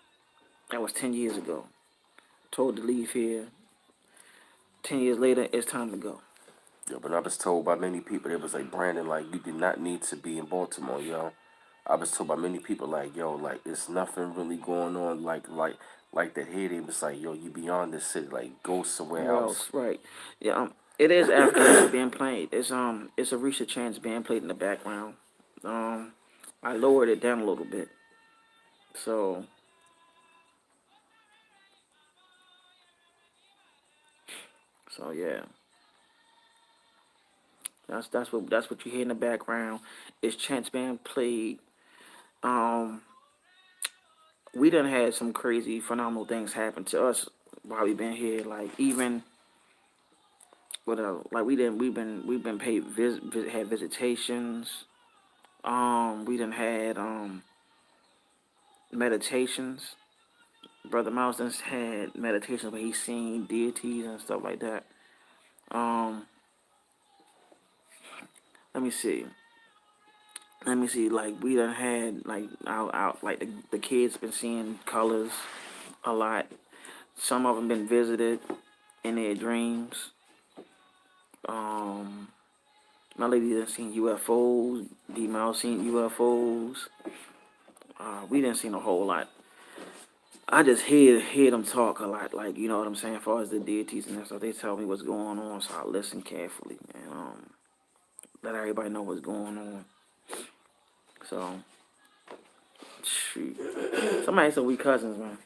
Speaker 2: That was 10 years ago. Told to leave here. 10 years later, it's time to go.
Speaker 1: Yo, but I was told by many people, it was like, Brandon, like, you did not need to be in Baltimore, yo. I was told by many people, like, yo, like, it's nothing really going on, like that here. They was like, yo, you beyond this city, like, go somewhere else.
Speaker 2: Right. Yeah, it is African being played. It's a Risha Chance being played in the background. I lowered it down a little bit. So yeah. That's what you hear in the background. It's Chance being played. We done had some crazy, phenomenal things happen to us while we've been here. Like even like we've been paid had visitations. We done had meditations. Brother Mouse done had meditations where he's seen deities and stuff like that. Let me see. Like we done had like out like the kids been seeing colors a lot. Some of them been visited in their dreams. My lady done seen UFOs. D Mouse seen UFOs. We done seen a whole lot. I just hear them talk a lot, like you know what I'm saying, as far as the deities and stuff. They tell me what's going on, so I listen carefully and let everybody know what's going on. So, shoot, somebody said we cousins, man.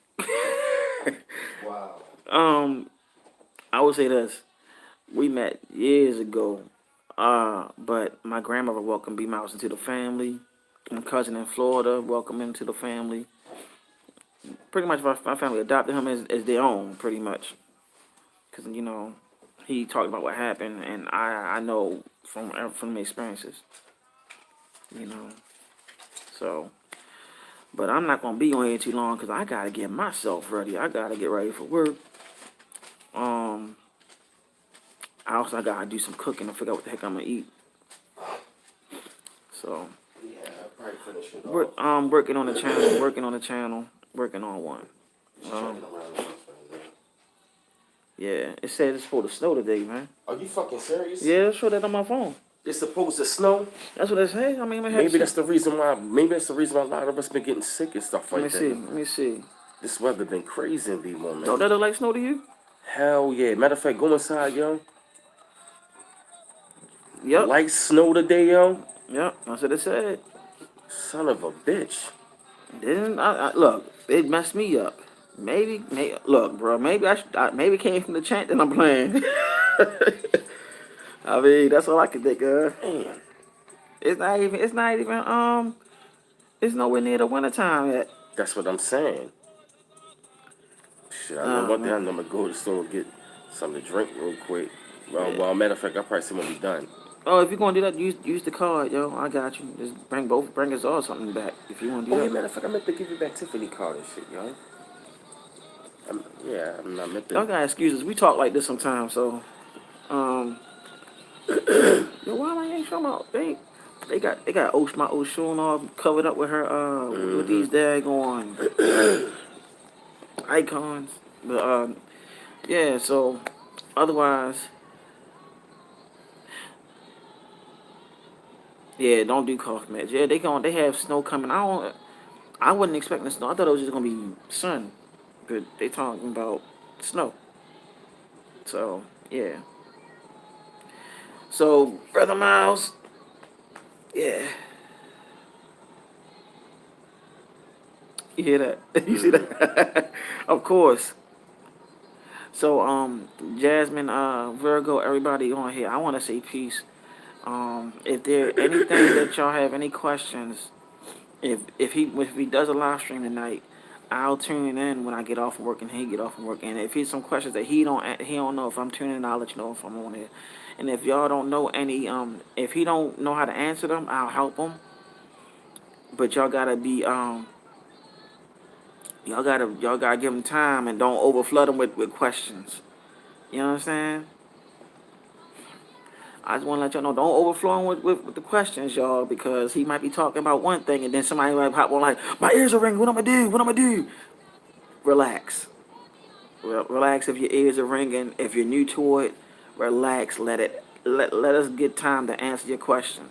Speaker 1: Wow.
Speaker 2: I would say this: we met years ago, but my grandmother welcomed B Mouse into the family. My cousin in Florida welcomed him to the family. Pretty much my family adopted him as their own, pretty much. Because, he talked about what happened, and I know from the experiences, So, but I'm not going to be on here too long because I got to get myself ready. I got to get ready for work. I got to do some cooking and figure out what the heck I'm going to eat. So,
Speaker 1: Yeah, I'll probably finish it off.
Speaker 2: working on the channel, working on one. Yeah, it said it's supposed to snow today, man.
Speaker 1: Are you fucking serious?
Speaker 2: Yeah, show that on my phone.
Speaker 1: It's supposed to snow?
Speaker 2: That's what it says. I mean,
Speaker 1: Maybe that's the reason why. Maybe that's the reason why a lot of us been getting sick and stuff like that.
Speaker 2: Let me see.
Speaker 1: This weather been crazy in B1, man.
Speaker 2: Don't that look like snow to you?
Speaker 1: Hell yeah. Matter of fact, go inside, yo.
Speaker 2: Yep.
Speaker 1: Light snow today, yo.
Speaker 2: Yep. That's what it said.
Speaker 1: Son of a bitch.
Speaker 2: Didn't look? It messed me up. Maybe, look, bro. Maybe maybe it came from the chant that I'm playing. I mean, that's all I can think of.
Speaker 1: Man,
Speaker 2: It's not even. It's not even. It's nowhere near the wintertime yet.
Speaker 1: that's what I'm saying. Shit, I know
Speaker 2: Oh
Speaker 1: one thing. I
Speaker 2: man.
Speaker 1: know I'm gonna go to the store and get something to drink real quick.
Speaker 2: Yeah.
Speaker 1: Well, matter of fact, I probably see when we done.
Speaker 2: Oh, if you're gonna do that, use the card, yo. I got you. Just bring us all something back if you wanna do
Speaker 1: Oh yeah,
Speaker 2: that.
Speaker 1: matter of fact, I meant to give you back Tiffany card and shit, yo. Yeah, I meant to.
Speaker 2: Y'all got excuses. We talk like this sometimes, so um. Yo, why am I ain't talking about? They got my Oshun all covered up with her with
Speaker 1: Mm-hmm.
Speaker 2: these daggone icons. But yeah. So otherwise, yeah, don't do cough match. Yeah, they have snow coming. I wasn't expecting snow. I thought it was just gonna be sun, but they talking about snow. So yeah. So brother Miles, yeah, you hear that? You see
Speaker 1: Mm-hmm.
Speaker 2: that? Of course. So Jasmine, Virgo, everybody on here, I want to say peace. If there anything that y'all have any questions, if he does a live stream tonight, I'll tune in when I get off from work and he get off from work. And if he's some questions that he don't know if I'm tuning in, I'll let you know if I'm on there. And if y'all don't know any if he don't know how to answer them, I'll help him. But y'all gotta give him time and don't overflood him with questions. You know what I'm saying? I just want to let y'all know, don't overflow him with the questions, y'all, because he might be talking about one thing and then somebody might pop on like, my ears are ringing, what I'm gonna do? What I'm gonna do? Relax. Relax if your ears are ringing. If you're new to it, relax. Let us get time to answer your question.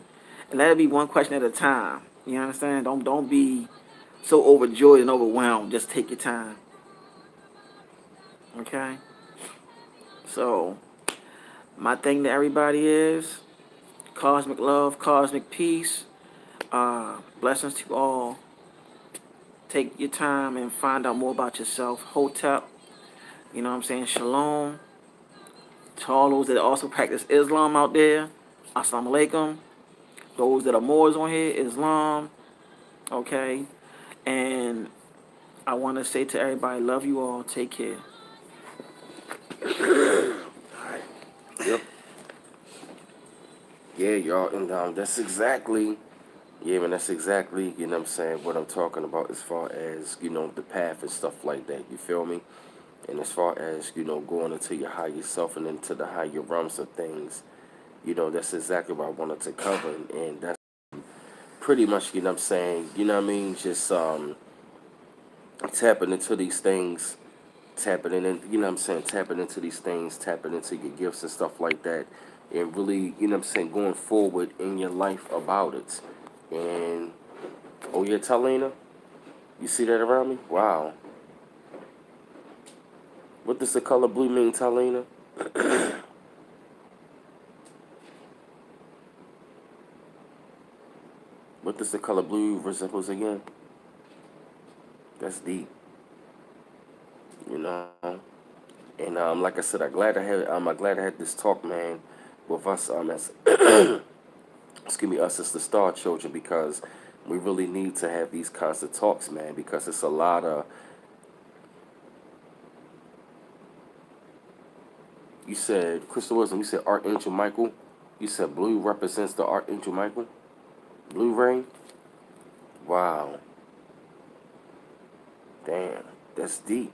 Speaker 2: And let it be one question at a time. You understand? Don't be so overjoyed and overwhelmed. Just take your time. Okay? So my thing to everybody is cosmic love, cosmic peace. Blessings to all. Take your time and find out more about yourself. Hotep, you know what I'm saying? Shalom. To all those that also practice Islam out there, Assalamu alaikum. Those that are Moors on here, Islam. Okay? And I want to say to everybody, love you all. Take care.
Speaker 1: Yep. Yeah, y'all, and that's exactly. Yeah, man, that's exactly, you know what I'm saying, what I'm talking about as far as, the path and stuff like that, you feel me? And as far as, going into your higher self and into the higher realms of things, that's exactly what I wanted to cover. And that's pretty much, what I'm saying, you know what I mean? Just tapping into these things, tapping in, you know what I'm saying, tapping into these things, tapping into your gifts and stuff like that. And really, you know what I'm saying, going forward in your life about it. And, oh yeah, Talina, you see that around me? Wow. What does the color blue mean, Talina? What does the color blue resembles again? That's deep, you know. And like I said, I'm glad I had this talk, man, with us as excuse me, us as the Star Children, because we really need to have these kinds of talks, man, because it's a lot of. You said Crystal Wisdom. You said Archangel Michael. You said blue represents the Archangel Michael. Blue ray. Wow. Damn. That's deep.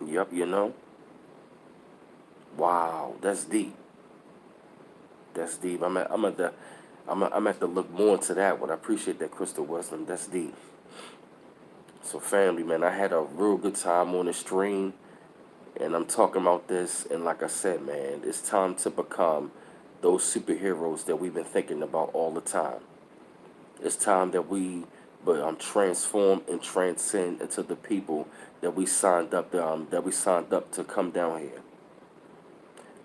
Speaker 1: Yup. You know. Wow. That's deep. That's deep. I'm at to look more into that one. I appreciate that, Crystal Wisdom. That's deep. So, family, man, I had a real good time on the stream, and I'm talking about this. And like I said, man, it's time to become those superheroes that we've been thinking about all the time. It's time that we, transform and transcend into the people that we signed up to come down here.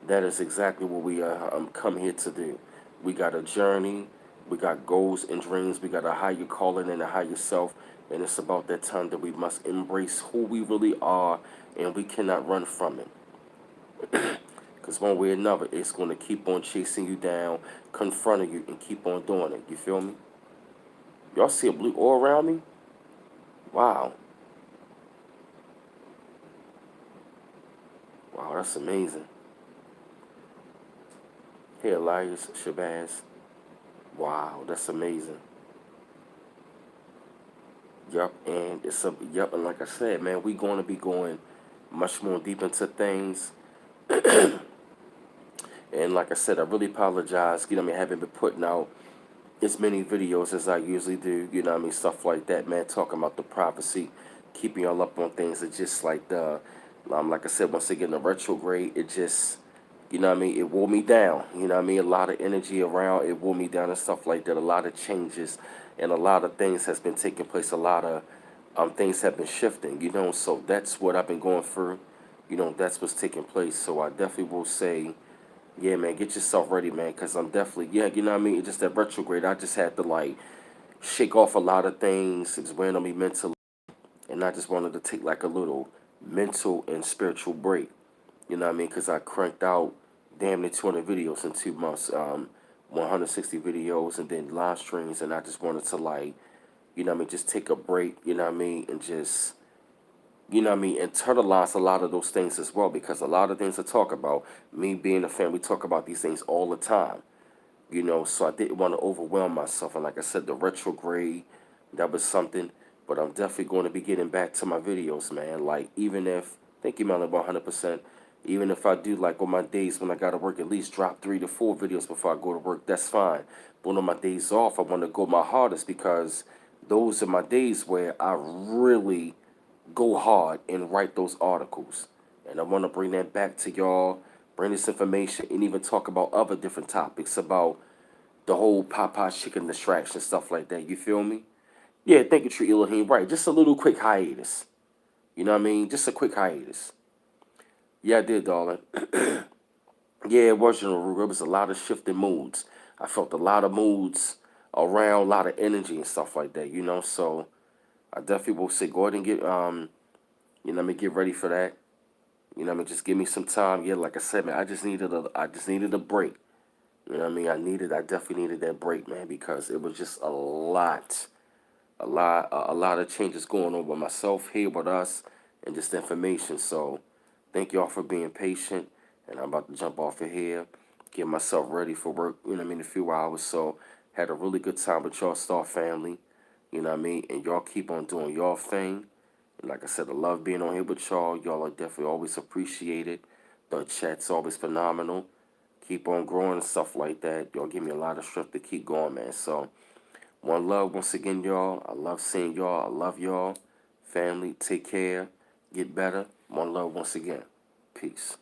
Speaker 1: That is exactly what we come here to do. We got a journey, we got goals and dreams, we got a higher calling and a higher self, and it's about that time that we must embrace who we really are, and we cannot run from it. Because one way or another, it's going to keep on chasing you down, confronting you, and keep on doing it. You feel me? Y'all see a blue aura around me? Wow. Wow, that's amazing. Hey, Elias, Shabazz. Wow, that's amazing. Yup, and it's a yup, and like I said, man, we going to be going much more deep into things. And like I said, I really apologize. You know, what I mean, I haven't been putting out as many videos as I usually do. You know, what I mean, stuff like that, man. Talking about the prophecy, keeping y'all up on things. It just like the, like I said, once again, the retrograde. It just, you know, what I mean, it wore me down. You know, what I mean, a lot of energy around. It wore me down and stuff like that. A lot of changes and a lot of things has been taking place. A lot of things have been shifting. You know, so that's what I've been going through. You know, that's what's taking place. So I definitely will say, yeah, man, get yourself ready, man, because I'm definitely, yeah, you know what I mean? It's just that retrograde. I just had to, like, shake off a lot of things. It's weighing on me mentally. And I just wanted to take, like, a little mental and spiritual break. You know what I mean? Because I cranked out damn near 200 videos in 2 months, 160 videos, and then live streams. And I just wanted to, like, you know what I mean, just take a break, you know what I mean, and just, you know what I mean, internalize a lot of those things as well, because a lot of things to talk about, me being a fan, we talk about these things all the time, you know, so I didn't want to overwhelm myself. And like I said, the retrograde, that was something, but I'm definitely going to be getting back to my videos, man. Like, even if, thank you, Melanie, 100%, even if I do, like, on my days when I got to work, at least drop 3 to 4 videos before I go to work, that's fine. But on my days off, I want to go my hardest, because those are my days where I really go hard and write those articles. And I want to bring that back to y'all, bring this information, and even talk about other different topics about the whole Popeye's chicken distraction, stuff like that. You feel me? Yeah, thank you, Tree Elohim. Right, just a little quick hiatus. You know what I mean? Just a quick hiatus. Yeah, I did, darling. Yeah, it was, you know, there was a lot of shifting moods. I felt a lot of moods around, a lot of energy and stuff like that, you know? So I definitely will say go ahead and get, you know what I mean, get ready for that. You know what I mean? Just give me some time. Yeah, like I said, man, I just needed a break. You know what I mean? I definitely needed that break, man, because it was just a lot of changes going on with myself here with us and just information. So thank y'all for being patient. And I'm about to jump off of here, get myself ready for work, you know what I mean, in a few hours. So had a really good time with y'all, Star Family. You know what I mean? And y'all keep on doing y'all thing. And like I said, I love being on here with y'all. Y'all are definitely always appreciated. The chat's always phenomenal. Keep on growing and stuff like that. Y'all give me a lot of strength to keep going, man. So, one love once again, y'all. I love seeing y'all. I love y'all. Family, take care. Get better. One love once again. Peace.